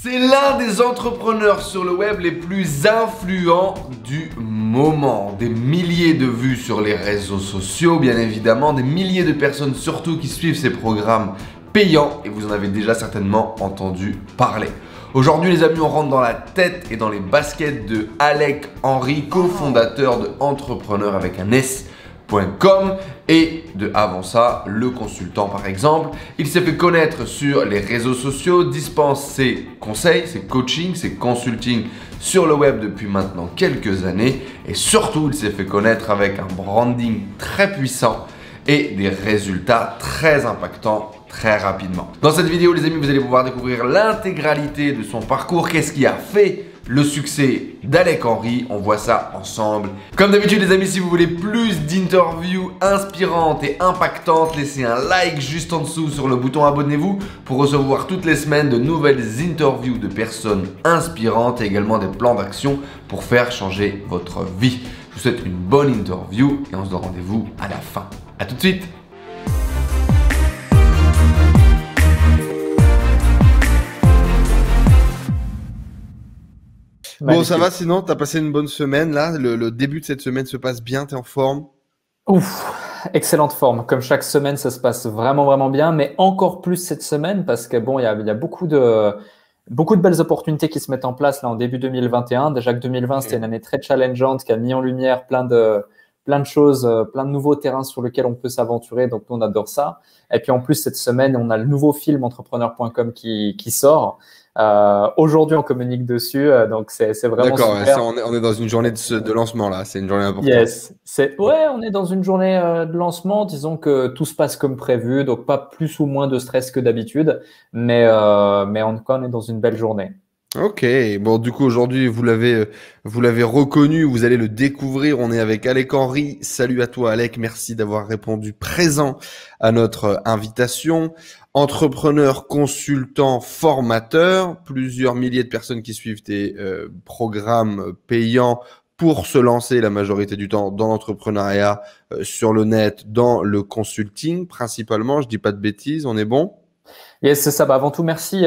C'est l'un des entrepreneurs sur le web les plus influents du moment. Des milliers de vues sur les réseaux sociaux, bien évidemment, des milliers de personnes surtout qui suivent ses programmes payants et vous en avez déjà certainement entendu parler. Aujourd'hui les amis, on rentre dans la tête et dans les baskets de Alec Henry, cofondateur de Entrepreneur avec un S.com et de avant ça, Le Consultant par exemple. Il s'est fait connaître sur les réseaux sociaux, dispense ses conseils, ses coachings, ses consulting sur le web depuis maintenant quelques années et surtout il s'est fait connaître avec un branding très puissant et des résultats très impactants très rapidement. Dans cette vidéo les amis, vous allez pouvoir découvrir l'intégralité de son parcours, qu'est-ce qui a fait le succès d'Alec Henry, on voit ça ensemble. Comme d'habitude les amis, si vous voulez plus d'interviews inspirantes et impactantes, laissez un like juste en dessous sur le bouton abonnez-vous pour recevoir toutes les semaines de nouvelles interviews de personnes inspirantes et également des plans d'action pour faire changer votre vie. Je vous souhaite une bonne interview et on se donne rendez-vous à la fin. A tout de suite. Bon, ça va sinon, t'as passé une bonne semaine là, le début de cette semaine se passe bien, t'es en forme? Ouf, excellente forme. Comme chaque semaine, ça se passe vraiment bien, mais encore plus cette semaine parce que bon, il y a beaucoup de belles opportunités qui se mettent en place là en début 2021. Déjà que 2020, c'était une année très challengeante qui a mis en lumière plein de choses, plein de nouveaux terrains sur lesquels on peut s'aventurer. Donc, nous, on adore ça. Et puis, en plus, cette semaine, on a le nouveau film entrepreneur.com qui sort. Aujourd'hui, on communique dessus, donc c'est vraiment d'accord, super. on est dans une journée de lancement là, c'est une journée importante. Yes, on est dans une journée de lancement. Disons que tout se passe comme prévu, donc pas plus ou moins de stress que d'habitude, mais en tout cas, on est dans une belle journée. Ok, bon du coup aujourd'hui vous l'avez reconnu, vous allez le découvrir, on est avec Alec Henry. Salut à toi Alec, merci d'avoir répondu présent à notre invitation. Entrepreneur, consultant, formateur, plusieurs milliers de personnes qui suivent tes programmes payants pour se lancer la majorité du temps dans l'entrepreneuriat, sur le net, dans le consulting principalement, je dis pas de bêtises, on est bon? Yes, c'est ça. Bah, avant tout, merci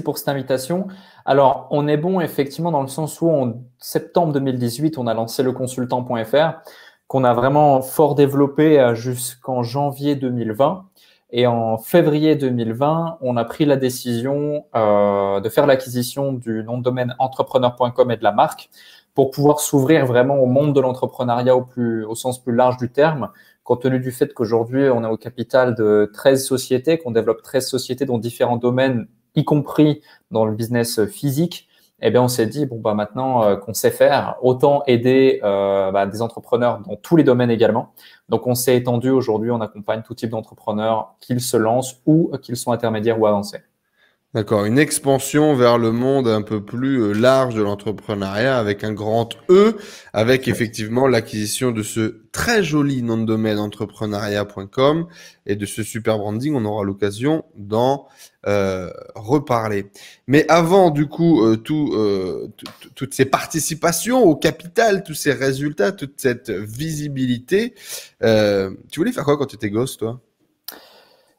pour cette invitation. Alors, on est bon effectivement dans le sens où en septembre 2018, on a lancé leconsultant.fr qu'on a vraiment fort développé jusqu'en janvier 2020. Et en février 2020, on a pris la décision de faire l'acquisition du nom de domaine entrepreneur.com et de la marque pour pouvoir s'ouvrir vraiment au monde de l'entrepreneuriat au sens plus large du terme, compte tenu du fait qu'aujourd'hui, on est au capital de 13 sociétés, qu'on développe 13 sociétés dans différents domaines, y compris dans le business physique. Eh bien, on s'est dit, bon, bah, maintenant qu'on sait faire, autant aider des entrepreneurs dans tous les domaines également. Donc, on s'est étendu. Aujourd'hui, on accompagne tout type d'entrepreneurs, qu'ils se lancent ou qu'ils sont intermédiaires ou avancés. D'accord, une expansion vers le monde un peu plus large de l'entrepreneuriat avec un grand E, avec effectivement l'acquisition de ce très joli nom de domaine entrepreneuriat.com et de ce super branding, on aura l'occasion d'en reparler. Mais avant du coup toutes ces participations au capital, tous ces résultats, toute cette visibilité, tu voulais faire quoi quand tu étais gosse toi?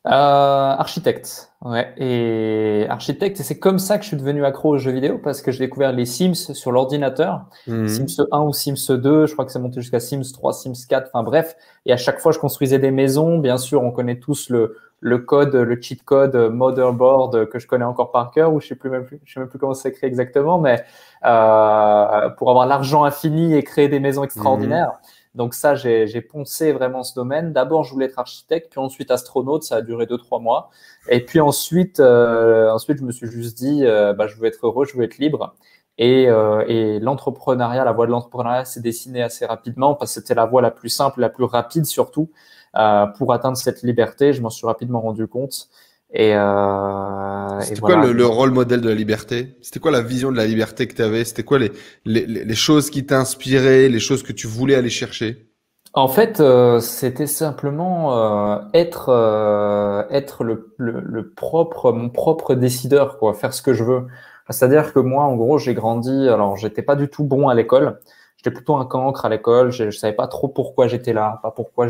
Architecte, ouais, et architecte, et c'est comme ça que je suis devenu accro aux jeux vidéo parce que j'ai découvert les Sims sur l'ordinateur, Sims 1 ou Sims 2, je crois que c'est monté jusqu'à Sims 3, Sims 4, enfin bref, et à chaque fois je construisais des maisons, bien sûr on connaît tous le code, le cheat code motherboard que je connais encore par cœur, ou je sais même plus comment c'est écrit exactement, mais pour avoir l'argent infini et créer des maisons extraordinaires. Donc ça, j'ai poncé vraiment ce domaine. D'abord, je voulais être architecte, puis ensuite astronaute. Ça a duré 2-3 mois. Et puis ensuite, je me suis juste dit, je veux être heureux, je veux être libre. Et l'entrepreneuriat, la voie de l'entrepreneuriat s'est dessinée assez rapidement parce que c'était la voie la plus simple, la plus rapide surtout pour atteindre cette liberté. Je m'en suis rapidement rendu compte. C'était quoi le rôle modèle de la liberté? C'était quoi la vision de la liberté que tu avais? C'était quoi les choses qui t'inspiraient, les choses que tu voulais aller chercher? En fait, c'était simplement être mon propre décideur, quoi, faire ce que je veux. C'est-à-dire que moi, en gros, j'ai grandi. Alors, j'étais pas du tout bon à l'école. J'étais plutôt un cancre à l'école. Je savais pas trop pourquoi j'étais là, pas pourquoi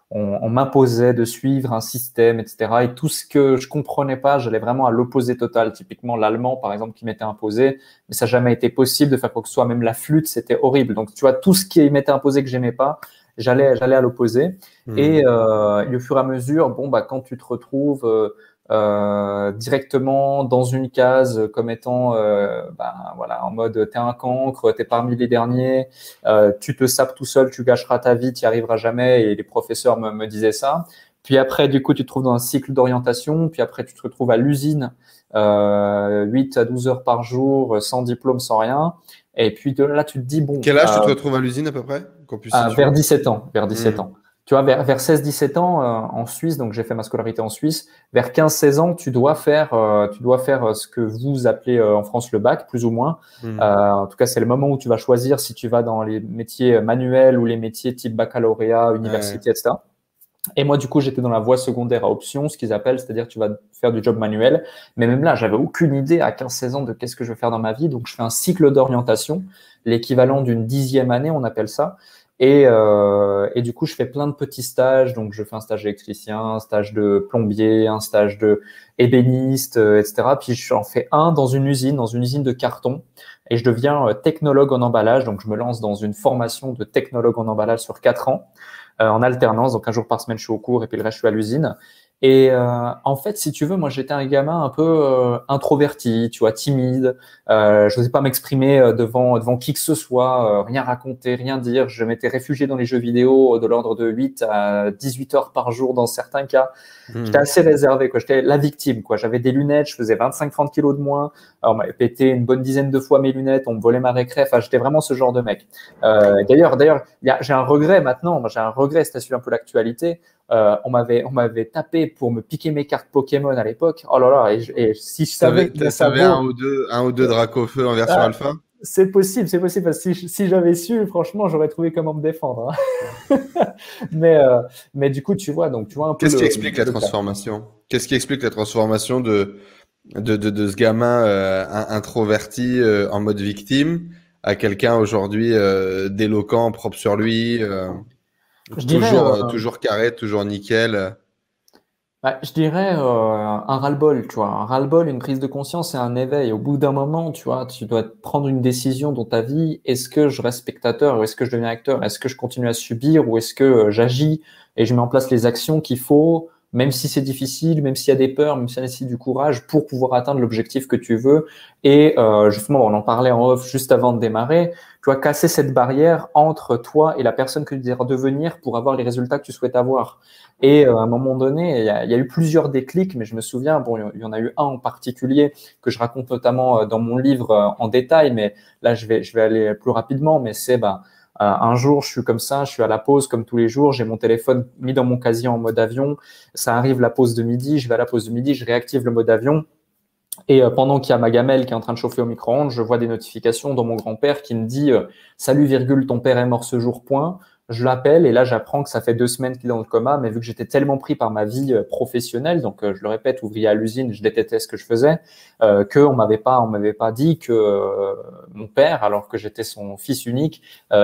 on m'imposait de suivre un système, etc. Et tout ce que je comprenais pas, j'allais vraiment à l'opposé total. Typiquement, l'allemand, par exemple, qui m'était imposé, mais ça n'a jamais été possible de faire quoi que ce soit. Même la flûte, c'était horrible. Donc, tu vois, tout ce qui m'était imposé que j'aimais pas, j'allais à l'opposé. Et au fur et à mesure, bon, bah, quand tu te retrouves directement dans une case comme étant voilà, en mode t'es un cancre, t'es parmi les derniers, tu te sapes tout seul, tu gâcheras ta vie, t'y arriveras jamais, et les professeurs me disaient ça. Puis après, du coup, tu te trouves dans un cycle d'orientation, puis après, tu te retrouves à l'usine 8 à 12 heures par jour, sans diplôme, sans rien. Et puis de là, tu te dis, bon… Quel âge tu te retrouves à l'usine à peu près? Qu'on puisse situer. Vers 17 ans, vers 17 ans. Tu vois, vers 16-17 ans en Suisse, donc j'ai fait ma scolarité en Suisse, vers 15-16 ans, tu dois faire ce que vous appelez en France le bac, plus ou moins. En tout cas, c'est le moment où tu vas choisir si tu vas dans les métiers manuels ou les métiers type baccalauréat, université, etc. Et moi, du coup, j'étais dans la voie secondaire à option, ce qu'ils appellent, c'est-à-dire tu vas faire du job manuel. Mais même là, j'avais aucune idée à 15-16 ans de qu'est-ce que je veux faire dans ma vie. Donc, je fais un cycle d'orientation, l'équivalent d'une 10e année, on appelle ça. Et du coup, je fais plein de petits stages. Donc, je fais un stage d'électricien, un stage de plombier, un stage de ébéniste, etc. Puis, j'en fais un dans une usine de carton. Et je deviens technologue en emballage. Donc, je me lance dans une formation de technologue en emballage sur 4 ans. En alternance, donc un jour par semaine je suis au cours et puis le reste je suis à l'usine. Et en fait, si tu veux, moi j'étais un gamin un peu introverti, tu vois, timide. Je n'osais pas m'exprimer devant qui que ce soit, rien raconter, rien dire. Je m'étais réfugié dans les jeux vidéo de l'ordre de 8 à 18 heures par jour dans certains cas. J'étais assez réservé, quoi. J'étais la victime, quoi. J'avais des lunettes, je faisais 25-30 kilos de moins. Alors, on m'avait pété une bonne dizaine de fois mes lunettes, on me volait ma récré. Enfin, j'étais vraiment ce genre de mec. D'ailleurs, j'ai un regret maintenant. J'ai un regret, si tu as suivi un peu l'actualité. On m'avait tapé pour me piquer mes cartes Pokémon à l'époque. Oh là là, et si je savais que ça vaut… un ou deux Dracofeu en version alpha? C'est possible, parce que si j'avais su, franchement, j'aurais trouvé comment me défendre. Hein. mais du coup, tu vois un peu. Qu'est-ce qui explique la transformation? Qu'est-ce qui explique la transformation de ce gamin introverti en mode victime à quelqu'un aujourd'hui d'éloquent, propre sur lui, toujours carré, toujours nickel? Je dirais un ras-le-bol, tu vois. Un ras-le-bol, une prise de conscience et un éveil. Au bout d'un moment, tu vois, tu dois prendre une décision dans ta vie. Est-ce que je reste spectateur ou est-ce que je deviens acteur? Est-ce que je continue à subir ou est-ce que j'agis et je mets en place les actions qu'il faut, même si c'est difficile, même s'il y a des peurs, même s'il y a du courage pour pouvoir atteindre l'objectif que tu veux. Et justement, on en parlait en off juste avant de démarrer. Tu vois, casser cette barrière entre toi et la personne que tu désires devenir pour avoir les résultats que tu souhaites avoir. Et à un moment donné, il y a eu plusieurs déclics, mais je me souviens, bon, il y en a eu un en particulier que je raconte notamment dans mon livre en détail, mais là, je vais aller plus rapidement, mais c'est un jour, je suis comme ça, je suis à la pause comme tous les jours, j'ai mon téléphone mis dans mon casier en mode avion, ça arrive la pause de midi, je vais à la pause de midi, je réactive le mode avion. Et pendant qu'il y a ma gamelle qui est en train de chauffer au micro-ondes, je vois des notifications dans mon grand-père qui me dit « Salut, virgule, ton père est mort ce jour, point ». Je l'appelle et là, j'apprends que ça fait 2 semaines qu'il est dans le coma, mais vu que j'étais tellement pris par ma vie professionnelle, donc je le répète, ouvrier à l'usine, je détestais ce que je faisais, qu'on m'avait pas dit que mon père, alors que j'étais son fils unique,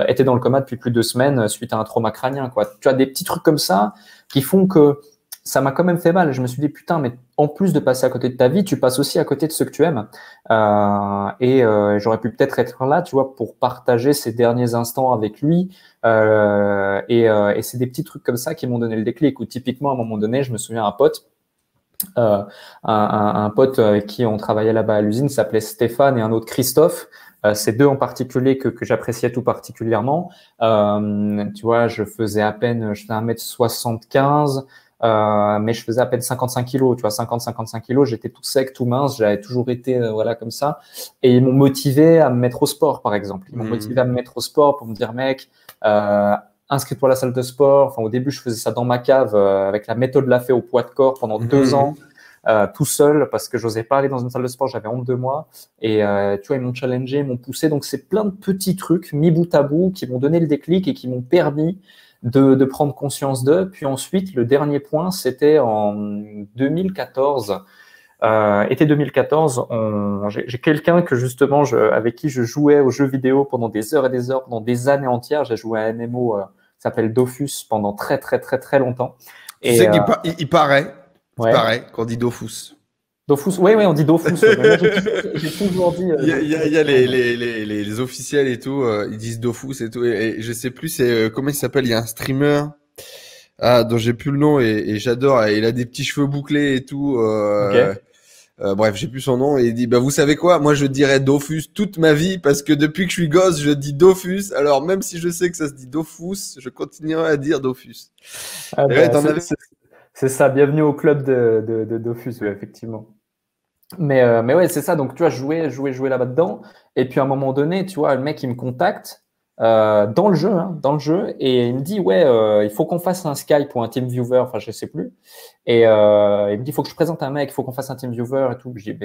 était dans le coma depuis plus de 2 semaines suite à un trauma crânien, quoi. Tu as des petits trucs comme ça qui font que ça m'a quand même fait mal. Je me suis dit, putain, mais en plus de passer à côté de ta vie, tu passes aussi à côté de ceux que tu aimes. J'aurais pu peut-être être là, tu vois, pour partager ces derniers instants avec lui. Et c'est des petits trucs comme ça qui m'ont donné le déclic. Ou typiquement, à un moment donné, je me souviens un pote, un pote avec qui on travaillait là-bas à l'usine, s'appelait Stéphane et un autre Christophe. Ces deux en particulier que j'appréciais tout particulièrement. Tu vois, je faisais 1m75. Mais je faisais à peine 55 kilos, tu vois, 50-55 kilos, j'étais tout sec, tout mince, j'avais toujours été voilà comme ça. Et ils m'ont motivé à me mettre au sport, par exemple. Ils m'ont motivé à me mettre au sport pour me dire, mec, inscris-toi à la salle de sport. Enfin, au début, je faisais ça dans ma cave avec la méthode Lafay au poids de corps pendant 2 ans. Tout seul parce que j'osais pas aller dans une salle de sport, j'avais honte de moi et tu vois, ils m'ont challengé, ils m'ont poussé, donc c'est plein de petits trucs mis bout à bout qui m'ont donné le déclic et qui m'ont permis de prendre conscience d'eux. Puis ensuite, le dernier point, c'était en 2014. Été 2014, j'ai quelqu'un que justement, avec qui je jouais aux jeux vidéo pendant des heures et des heures, pendant des années entières. J'ai joué à MMO, s'appelle Dofus pendant très, très, très, très longtemps. Tu sais qu'il paraît qu'on dit Dofus. Dofus, oui, on dit Dofus. Mais moi, j'ai toujours dit. Il y a les officiels et tout, ils disent Dofus et tout. Et je sais plus, comment il s'appelle. Il y a un streamer dont j'ai plus le nom et j'adore. Il a des petits cheveux bouclés et tout. Bref, j'ai plus son nom. Et il dit, vous savez quoi? Moi, je dirais Dofus toute ma vie parce que depuis que je suis gosse, je dis Dofus. Alors même si je sais que ça se dit Dofus, je continuerai à dire Dofus. C'est ça. Bienvenue au club de Dofus, oui, effectivement. Mais ouais, c'est ça. Donc, tu vois, jouer là-bas dedans. Et puis, à un moment donné, tu vois, le mec, il me contacte dans le jeu, et il me dit, il faut qu'on fasse un Skype ou un TeamViewer, enfin, je sais plus. Et il me dit, il faut que je présente un mec, il faut qu'on fasse un TeamViewer et tout. Je dis,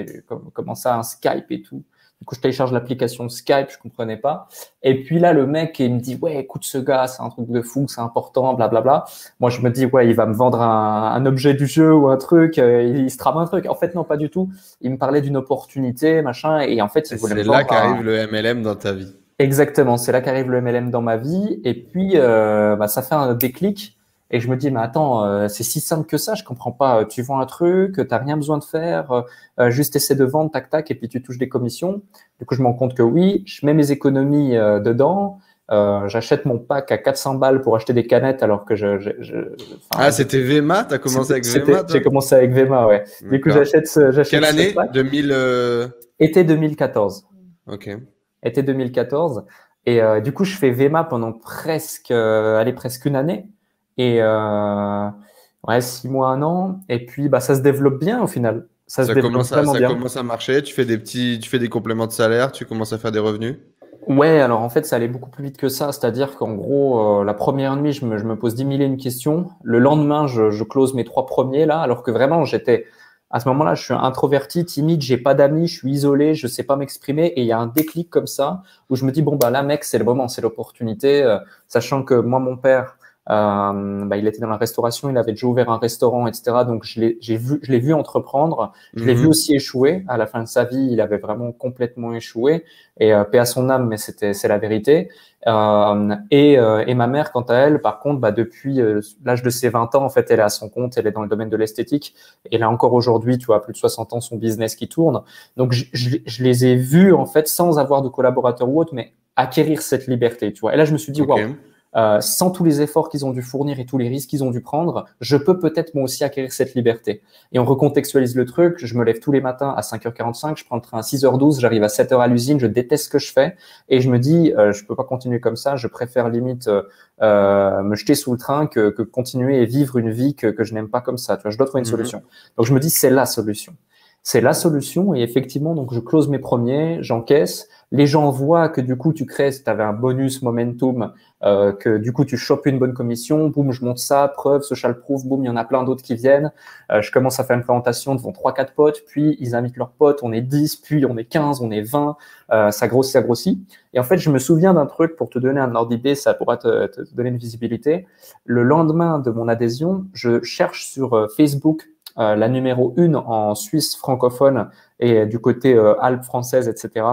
comment ça, un Skype et tout? Du coup, je télécharge l'application Skype, je comprenais pas. Et puis là, le mec, il me dit, écoute, ce gars, c'est un truc de fou, c'est important, blablabla. Moi, je me dis, il va me vendre un objet du jeu ou un truc, il se trame un truc. En fait, non, pas du tout. Il me parlait d'une opportunité, machin, et en fait, il voulait me vendre. C'est là qu'arrive le MLM dans ta vie. Exactement, c'est là qu'arrive le MLM dans ma vie. Et puis, ça fait un déclic. Et je me dis, mais attends, c'est si simple que ça, je comprends pas. Tu vends un truc, t'as rien besoin de faire, juste essaie de vendre, tac, tac, et puis tu touches des commissions. Du coup, je me rends compte que oui, je mets mes économies dedans. J'achète mon pack à 400 balles pour acheter des canettes alors que c'était Vema? T'as commencé avec Vema? J'ai commencé avec Vema, ouais. Du coup, j'achète Quelle année? 2000 Été 2014. Ok. Été 2014. Et du coup, je fais Vema pendant presque une année. Et 6 mois, 1 an. Et puis, ça se développe bien au final. Ça commence à marcher. Tu fais des compléments de salaire. Tu commences à faire des revenus. Ouais, alors en fait, ça allait beaucoup plus vite que ça. C'est-à-dire qu'en gros, la première nuit, je me pose 10 000 et une questions. Le lendemain, je close mes 3 premiers là. Alors que vraiment, à ce moment-là, je suis introverti, timide, j'ai pas d'amis, je suis isolé, je sais pas m'exprimer. Et il y a un déclic comme ça où je me dis, là, mec, c'est le moment, c'est l'opportunité. Sachant que moi, mon père, il était dans la restauration, il avait déjà ouvert un restaurant, etc. Donc je l'ai vu entreprendre, je l'ai vu aussi échouer. À la fin de sa vie, il avait vraiment complètement échoué. Et paix à son âme, mais c'est la vérité. Et ma mère, quant à elle, par contre, depuis l'âge de ses 20 ans, en fait, elle est à son compte, elle est dans le domaine de l'esthétique. Et là encore aujourd'hui, tu vois, à plus de 60 ans, son business qui tourne. Donc je les ai vus en fait sans avoir de collaborateurs ou autre, mais acquérir cette liberté, tu vois. Et là, je me suis dit, waouh. Sans tous les efforts qu'ils ont dû fournir et tous les risques qu'ils ont dû prendre, je peux peut-être moi aussi acquérir cette liberté. Et on recontextualise le truc, je me lève tous les matins à 5h45, je prends le train à 6h12, j'arrive à 7h à l'usine, je déteste ce que je fais et je me dis, je peux pas continuer comme ça, je préfère limite me jeter sous le train que continuer et vivre une vie que je n'aime pas comme ça. Tu vois, je dois trouver une solution. Donc je me dis, c'est la solution. C'est la solution et effectivement, donc je close mes premiers, j'encaisse. Les gens voient que du coup, tu crées, tu avais un bonus momentum, que du coup, tu chopes une bonne commission, boum, je monte ça, preuve, social proof, boum, il y en a plein d'autres qui viennent. Je commence à faire une présentation devant 3-4 potes, puis ils invitent leurs potes, on est 10, puis on est 15, on est 20, ça grossit, ça grossit. Et en fait, je me souviens d'un truc pour te donner un ordre d'idée, ça pourra te donner une visibilité. Le lendemain de mon adhésion, je cherche sur Facebook la numéro 1 en Suisse francophone et du côté Alpes françaises, etc.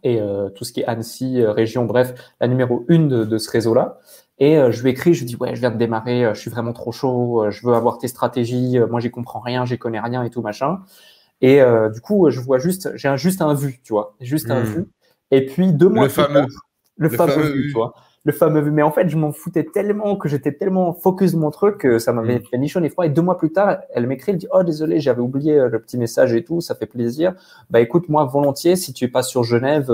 Et tout ce qui est Annecy, région, bref, la numéro 1 de ce réseau-là. Et je lui écris, je lui dis, je viens de démarrer, je suis vraiment trop chaud, je veux avoir tes stratégies, moi j'y comprends rien, j'y connais rien et tout, machin. Et du coup, j'ai juste un vu, tu vois, juste un vu. Et puis 2 mois plus tard, le fameux vu, tu vois. Le fameux vu. Mais en fait, je m'en foutais tellement, que j'étais tellement focus de mon truc que ça m'avait fait ni chaud ni froid. Et 2 mois plus tard, elle m'écrit, elle dit, oh, désolé, j'avais oublié le petit message et tout, ça fait plaisir. Écoute, moi, volontiers, si tu es pas sur Genève,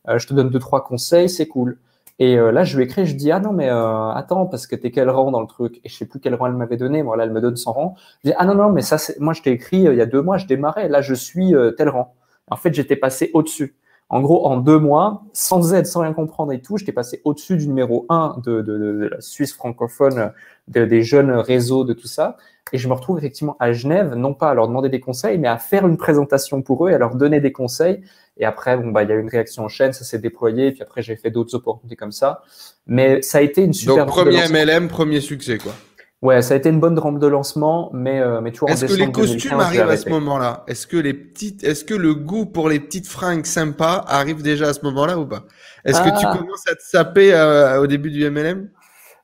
je te donne 2-3 conseils, c'est cool. Et là, je lui écris, je dis, ah non, mais attends, parce que t'es quel rang dans le truc? Et je sais plus quel rang elle m'avait donné. Voilà, elle me donne 100 rangs. Je dis, ah non, mais ça, moi, je t'ai écrit il y a 2 mois, je démarrais. Là, je suis tel rang. En fait, j'étais passé au-dessus. En gros, en 2 mois, sans aide, sans rien comprendre et tout, j'étais passé au-dessus du numéro 1 de la Suisse francophone, des jeunes réseaux, de tout ça. Et je me retrouve effectivement à Genève, non pas à leur demander des conseils, mais à faire une présentation pour eux et à leur donner des conseils. Et après, il y a eu une réaction en chaîne, ça s'est déployé. Et puis après, j'ai fait d'autres opportunités comme ça. Mais ça a été une super. Donc, premier MLM, premier succès, quoi. Ouais, ça a été une bonne rampe de lancement, mais tu vois, est-ce que les costumes arrivent à ce moment-là? Est-ce que le goût pour les petites fringues sympas arrive déjà à ce moment-là ou pas? Est-ce que tu commences à te saper au début du MLM?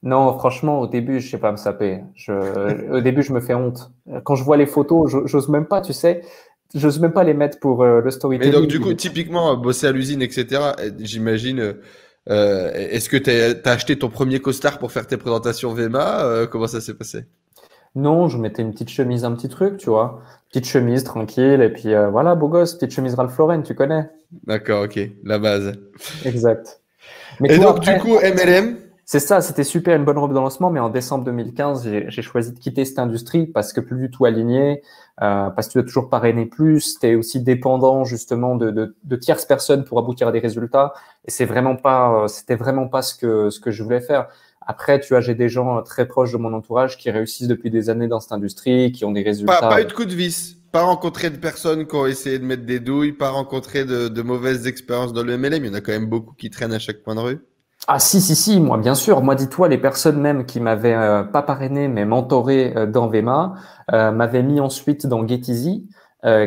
Non, franchement, au début, je sais pas me saper. Au début, je me fais honte. Quand je vois les photos, j'ose même pas, tu sais, j'ose même pas les mettre pour le Mais donc, du storytelling. coup, typiquement, bosser à l'usine, etc., j'imagine, est-ce que t'as acheté ton premier costard pour faire tes présentations VEMA? Comment ça s'est passé? Non, je mettais une petite chemise, un petit truc, tu vois. Petite chemise tranquille, et puis voilà, beau gosse, petite chemise Ralph Lauren, tu connais. D'accord, ok, la base. Exact. Mais tu Et vois, donc, du après, coup, MLM? c'est ça, c'était super, une bonne robe de lancement, mais en décembre 2015, j'ai choisi de quitter cette industrie parce que plus du tout aligné, parce que tu dois toujours parrainer plus, tu es aussi dépendant justement de tierces personnes pour aboutir à des résultats, et c'était vraiment pas ce que je voulais faire. Après, tu vois, j'ai des gens très proches de mon entourage qui réussissent depuis des années dans cette industrie, qui ont des résultats. Pas eu de coup de vis, pas rencontré de personnes qui ont essayé de mettre des douilles, pas rencontré de mauvaises expériences dans le MLM. Il y en a quand même beaucoup qui traînent à chaque coin de rue. Ah si, moi bien sûr. Moi, dis-toi, les personnes même qui m'avaient pas parrainé mais mentoré dans Vema m'avaient mis ensuite dans Getizy,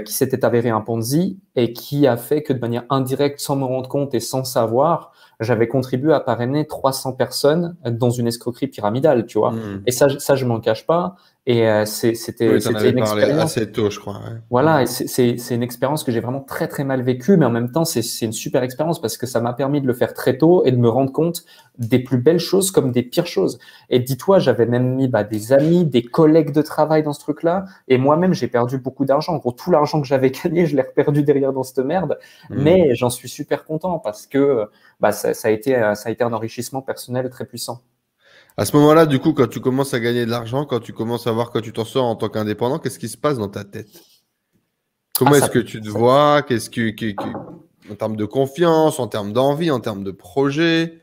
qui s'était avéré un Ponzi et qui a fait que de manière indirecte, sans me rendre compte et sans savoir, j'avais contribué à parrainer 300 personnes dans une escroquerie pyramidale, tu vois. Hmm. Et ça, je m'en cache pas. Et Oui, t'en c'était avais une parlé expérience. assez tôt, je crois. Ouais. Voilà, et Hmm. c'est une expérience que j'ai vraiment très très mal vécue, mais en même temps c'est une super expérience parce que ça m'a permis de le faire très tôt et de me rendre compte des plus belles choses comme des pires choses. Et dis-toi, j'avais même mis des amis, des collègues de travail dans ce truc-là, et moi-même j'ai perdu beaucoup d'argent. En gros, tout l'argent que j'avais gagné, je l'ai perdu derrière dans cette merde. Hmm. Mais j'en suis super content parce que ça a été un enrichissement personnel très puissant. À ce moment-là, du coup, quand tu commences à gagner de l'argent, quand tu commences à voir que tu t'en sors en tant qu'indépendant, qu'est-ce qui se passe dans ta tête? Ah Comment est-ce ça, que tu te vois? En termes de confiance, en termes d'envie, en termes de projet?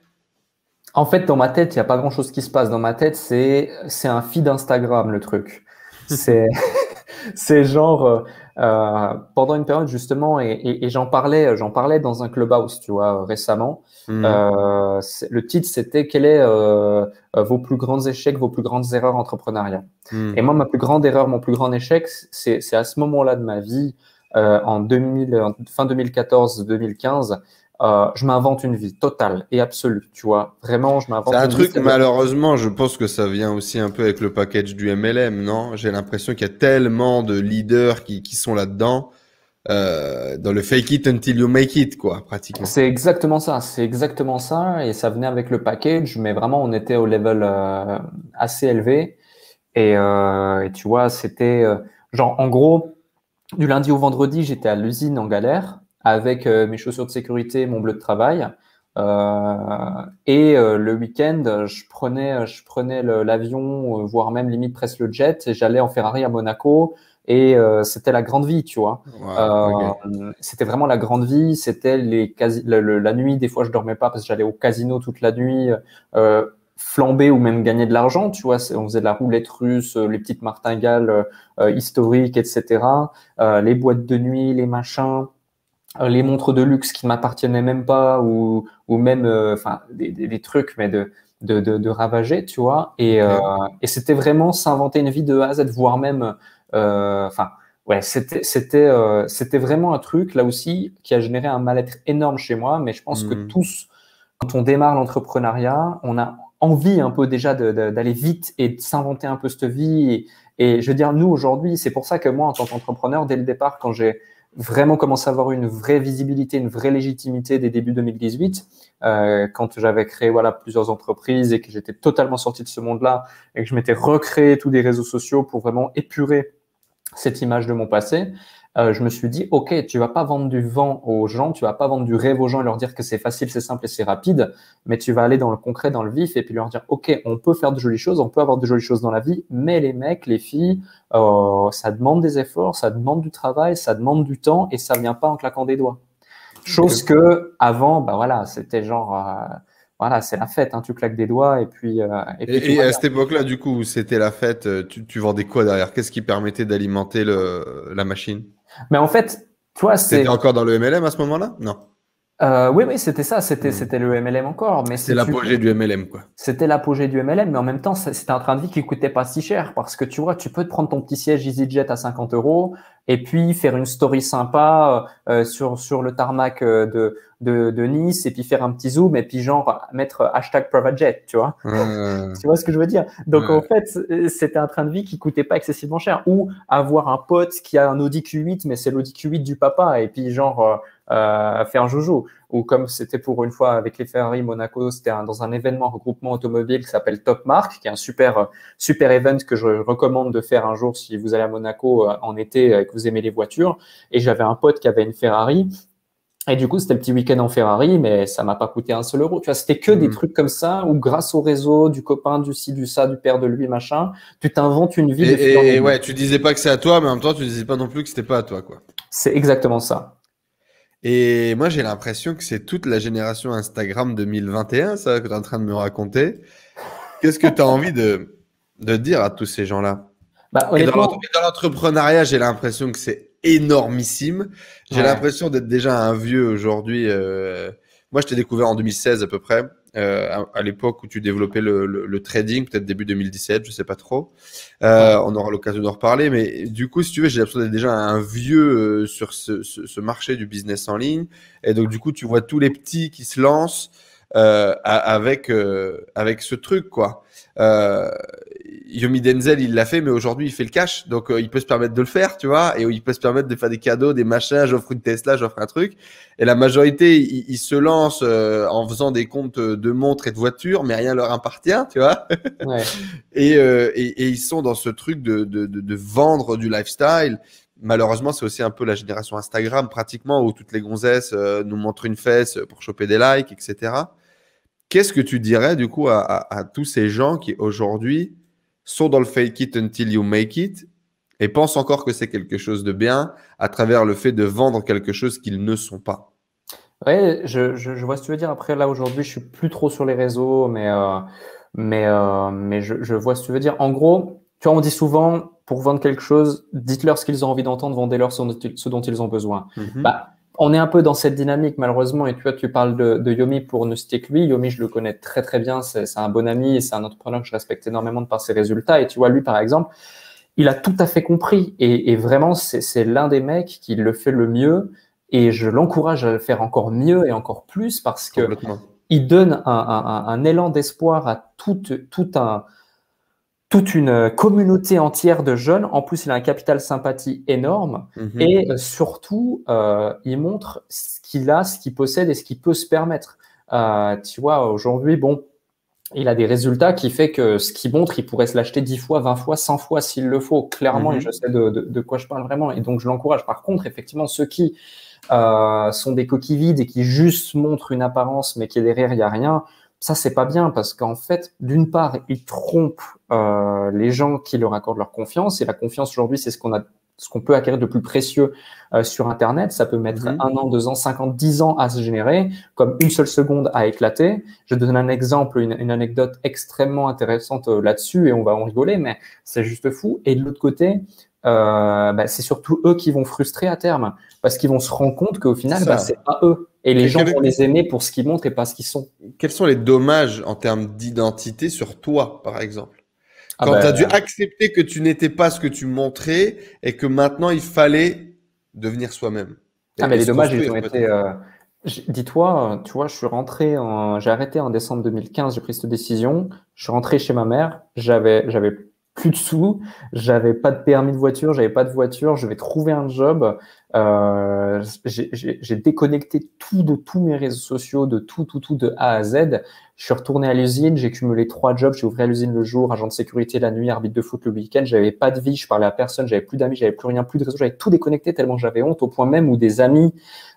En fait, dans ma tête, il n'y a pas grand-chose qui se passe. Dans ma tête, c'est un feed Instagram, le truc. C'est c'est genre pendant une période justement et j'en parlais dans un clubhouse, tu vois, récemment. Hmm. Le titre c'était quel est vos plus grands échecs, vos plus grandes erreurs entrepreneuriales. Et Hmm. moi, ma plus grande erreur, mon plus grand échec, c'est à ce moment-là de ma vie, en 2000, fin 2014-2015. Je m'invente une vie totale et absolue, tu vois. Vraiment, je C'est m'invente un une vie. truc, malheureusement, je pense que ça vient aussi un peu avec le package du MLM, non? J'ai l'impression qu'il y a tellement de leaders qui sont là-dedans, dans le fake it until you make it, quoi, pratiquement. C'est exactement ça, c'est exactement ça, et ça venait avec le package, mais vraiment on était au level assez élevé, et tu vois, c'était genre en gros, du lundi au vendredi, j'étais à l'usine en galère, avec mes chaussures de sécurité, mon bleu de travail, et le week-end, je prenais l'avion, voire même limite presque le jet, et j'allais en Ferrari à Monaco, et c'était la grande vie, tu vois. Waouh, ok. C'était vraiment la grande vie. C'était la nuit. Des fois, je dormais pas parce que j'allais au casino toute la nuit, flamber ou même gagner de l'argent. Tu vois, on faisait de la roulette russe, les petites martingales historiques, etc. Les boîtes de nuit, les machins, les montres de luxe qui m'appartenaient même pas, ou même, enfin, des trucs, mais de ravager, tu vois. Ok. Et c'était vraiment s'inventer une vie de A à Z, voire même, enfin. Ouais, c'était vraiment un truc là aussi qui a généré un mal-être énorme chez moi, mais je pense que Hmm. tous, quand on démarre l'entrepreneuriat, on a envie un peu déjà d'aller vite et de s'inventer un peu cette vie. Et je veux dire, nous aujourd'hui, c'est pour ça que moi, en tant qu'entrepreneur, dès le départ, quand j'ai vraiment commencé à avoir une vraie visibilité, une vraie légitimité dès début 2018, quand j'avais créé voilà plusieurs entreprises et que j'étais totalement sorti de ce monde-là et que je m'étais recréé tous des réseaux sociaux pour vraiment épurer cette image de mon passé, je me suis dit, OK, tu vas pas vendre du vent aux gens, tu vas pas vendre du rêve aux gens et leur dire que c'est facile, c'est simple et c'est rapide, mais tu vas aller dans le concret, dans le vif et puis leur dire, OK, on peut faire de jolies choses, on peut avoir de jolies choses dans la vie, mais les mecs, les filles, ça demande des efforts, ça demande du travail, ça demande du temps et ça vient pas en claquant des doigts. Chose Ok. que avant, bah voilà, c'était genre, voilà, c'est la fête, hein, tu claques des doigts et puis tout Et va à bien. cette époque-là, du coup, où c'était la fête, tu vendais quoi derrière? Qu'est-ce qui permettait d'alimenter la machine? Mais en fait, tu vois, T'étais c'est encore dans le MLM à ce moment-là? Non. oui, oui, c'était ça, Hmm. c'était le MLM encore, mais C'était si tu l'apogée du MLM, quoi. c'était l'apogée du MLM, mais en même temps, c'était un train de vie qui coûtait pas si cher parce que tu vois, tu peux te prendre ton petit siège EasyJet à 50 euros, et puis faire une story sympa sur le tarmac de Nice, et puis faire un petit zoom, et puis genre mettre hashtag private jet, tu vois. Tu vois ce que je veux dire? Donc en fait, c'était un train de vie qui coûtait pas excessivement cher. Ou avoir un pote qui a un Audi Q8, mais c'est l'Audi Q8 du papa, et puis genre faire joujou. Ou comme c'était pour une fois avec les Ferrari Monaco, c'était dans un événement regroupement automobile qui s'appelle Top Mark, qui est un super event que je recommande de faire un jour si vous allez à Monaco en été et que vous aimez les voitures. Et j'avais un pote qui avait une Ferrari. Et du coup, c'était le petit week-end en Ferrari, mais ça m'a pas coûté un seul euro. Tu vois, c'était que des trucs comme ça où grâce au réseau, du copain, du ci, du ça, du père de lui, machin, tu t'inventes une vie de fil en aiguille. Et ouais, tu disais pas que c'est à toi, mais en même temps, tu disais pas non plus que c'était pas à toi, quoi. C'est exactement ça. Et moi, j'ai l'impression que c'est toute la génération Instagram 2021, ça, que tu es en train de me raconter. Qu'est-ce que tu as envie de dire à tous ces gens-là? Bah, Et dans honnêtement, l'entrepreneuriat, j'ai l'impression que c'est énormissime. J'ai ouais. l'impression d'être déjà un vieux aujourd'hui. Moi, je t'ai découvert en 2016 à peu près, à l'époque où tu développais le trading, peut-être début 2017, je sais pas trop. On aura l'occasion d'en reparler, mais du coup, si tu veux, j'ai l'impression d'être déjà un vieux sur ce marché du business en ligne. Et donc, du coup, tu vois tous les petits qui se lancent avec ce truc, quoi. Yomi Denzel, il l'a fait, mais aujourd'hui, il fait le cash. Donc, il peut se permettre de le faire, tu vois. Et il peut se permettre de faire des cadeaux, des machins. J'offre une Tesla, j'offre un truc. Et la majorité, ils se lancent en faisant des comptes de montres et de voitures, mais rien leur appartient, tu vois. Ouais. Et ils sont dans ce truc de vendre du lifestyle. Malheureusement, c'est aussi un peu la génération Instagram, pratiquement, où toutes les gonzesses nous montrent une fesse pour choper des likes, etc. Qu'est-ce que tu dirais du coup à tous ces gens qui aujourd'hui sont dans le fake it until you make it et pensent encore que c'est quelque chose de bien à travers le fait de vendre quelque chose qu'ils ne sont pas? Ouais, je vois ce que tu veux dire. Après, là, aujourd'hui, je suis plus trop sur les réseaux, mais je vois ce que tu veux dire. En gros, tu vois, on dit souvent, pour vendre quelque chose, dites-leur ce qu'ils ont envie d'entendre, vendez-leur ce dont ils ont besoin. Mhm. Bah, on est un peu dans cette dynamique, malheureusement. Et tu vois, tu parles de Yomi pour ne citer que lui. Yomi, je le connais très, très bien. C'est un bon ami et c'est un entrepreneur que je respecte énormément de par ses résultats. Et tu vois, lui, par exemple, il a tout à fait compris. Et vraiment, c'est l'un des mecs qui le fait le mieux. Et je l'encourage à le faire encore mieux et encore plus parce que Complètement. il donne un élan d'espoir à toute une communauté entière de jeunes. En plus, il a un capital sympathie énorme. Mhm. Et surtout, il montre ce qu'il a, ce qu'il possède et ce qu'il peut se permettre. Tu vois, aujourd'hui, bon, il a des résultats qui fait que ce qu'il montre, il pourrait se l'acheter 10 fois, 20 fois, 100 fois s'il le faut, clairement, et je Mhm. sais de quoi je parle vraiment. Et donc, je l'encourage. Par contre, effectivement, ceux qui sont des coquilles vides et qui juste montrent une apparence, mais qui derrière, il n'y a rien, ça, c'est pas bien parce qu'en fait, d'une part, ils trompent les gens qui leur accordent leur confiance. Et la confiance, aujourd'hui, c'est ce qu'on peut acquérir de plus précieux sur Internet. Ça peut mettre Mhm. 1 an, 2 ans, 50, 10 ans à se générer, comme une seule seconde à éclater. Je donne un exemple, une anecdote extrêmement intéressante là-dessus et on va en rigoler, mais c'est juste fou. Et de l'autre côté, c'est surtout eux qui vont frustrer à terme parce qu'ils vont se rendre compte qu'au final, Ça. c'est pas eux. Et les Et gens vont les aimer pour ce qu'ils montrent et pas ce qu'ils sont. quels sont les dommages en termes d'identité sur toi, par exemple? Ah Quand tu as dû ben, accepter que tu n'étais pas ce que tu montrais et que maintenant il fallait devenir soi-même mais et les se dommages, ils construire ont été. peut-être. Dis-toi, tu vois, j'ai arrêté en décembre 2015, j'ai pris cette décision. Je suis rentré chez ma mère, j'avais plus de sous, j'avais pas de permis de voiture, j'avais pas de voiture, je vais trouver un job. J'ai déconnecté tout de tous mes réseaux sociaux, de tout de A à Z. Je suis retourné à l'usine, j'ai cumulé 3 jobs, j'ai ouvert l'usine le jour, agent de sécurité la nuit, arbitre de foot le week-end. J'avais pas de vie, je parlais à personne, j'avais plus d'amis, j'avais plus rien, plus de réseau, j'avais tout déconnecté tellement j'avais honte, au point même où des amis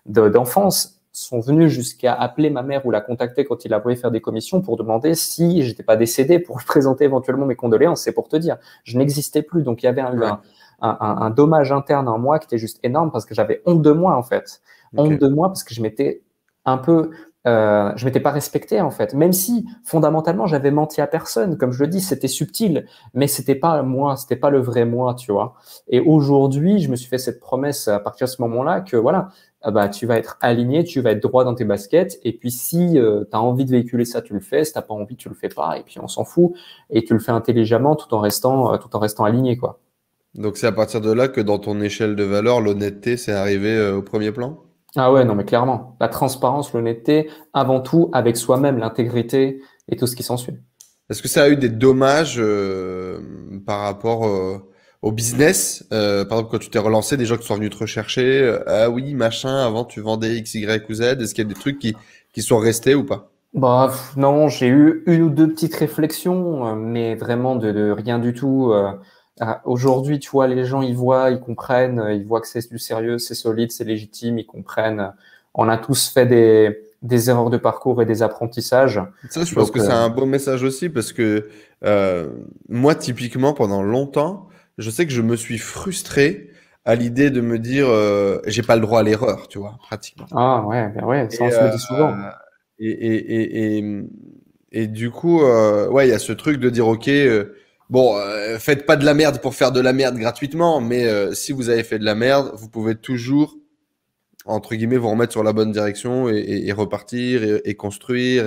d'enfance sont venus jusqu'à appeler ma mère ou la contacter quand il a voulu faire des commissions pour demander si j'étais pas décédé pour présenter éventuellement mes condoléances. C'est pour te dire, je n'existais plus. Donc il y avait Ouais. un dommage interne en moi qui était juste énorme parce que j'avais honte de moi en fait. Ok. Honte de moi parce que je m'étais un peu je m'étais pas respecté en fait, même si fondamentalement j'avais menti à personne, comme je le dis, c'était subtil, mais c'était pas moi, c'était pas le vrai moi, tu vois. Et aujourd'hui, je me suis fait cette promesse à partir de ce moment-là que voilà, tu vas être aligné, tu vas être droit dans tes baskets, et puis si tu as envie de véhiculer ça, tu le fais, si t'as pas envie, tu le fais pas, et puis on s'en fout, et tu le fais intelligemment tout en restant aligné, quoi. Donc c'est à partir de là que dans ton échelle de valeur, l'honnêteté, c'est arrivé au premier plan? Ah ouais, non, mais clairement. La transparence, l'honnêteté, avant tout, avec soi-même, l'intégrité et tout ce qui s'ensuit. Est-ce que ça a eu des dommages par rapport au business? Par exemple, quand tu t'es relancé, des gens qui sont venus te rechercher, ah oui, machin, avant tu vendais X, Y ou Z. Est-ce qu'il y a des trucs qui sont restés ou pas? Bah, non, j'ai eu une ou deux petites réflexions, mais vraiment de rien du tout. Aujourd'hui, tu vois, les gens, ils voient, ils comprennent, ils voient que c'est du sérieux, c'est solide, c'est légitime, ils comprennent. On a tous fait des erreurs de parcours et des apprentissages. Ça, je pense Donc, que c'est un beau message aussi parce que euh, moi, typiquement, pendant longtemps, je sais que je me suis frustré à l'idée de me dire j'ai pas le droit à l'erreur, tu vois, pratiquement. ah ouais, ben ouais, ça on Et, se le dit souvent. et, et, et, et, et du coup, ouais, il y a ce truc de dire ok, bon, faites pas de la merde pour faire de la merde gratuitement, mais si vous avez fait de la merde, vous pouvez toujours entre guillemets vous remettre sur la bonne direction et repartir et construire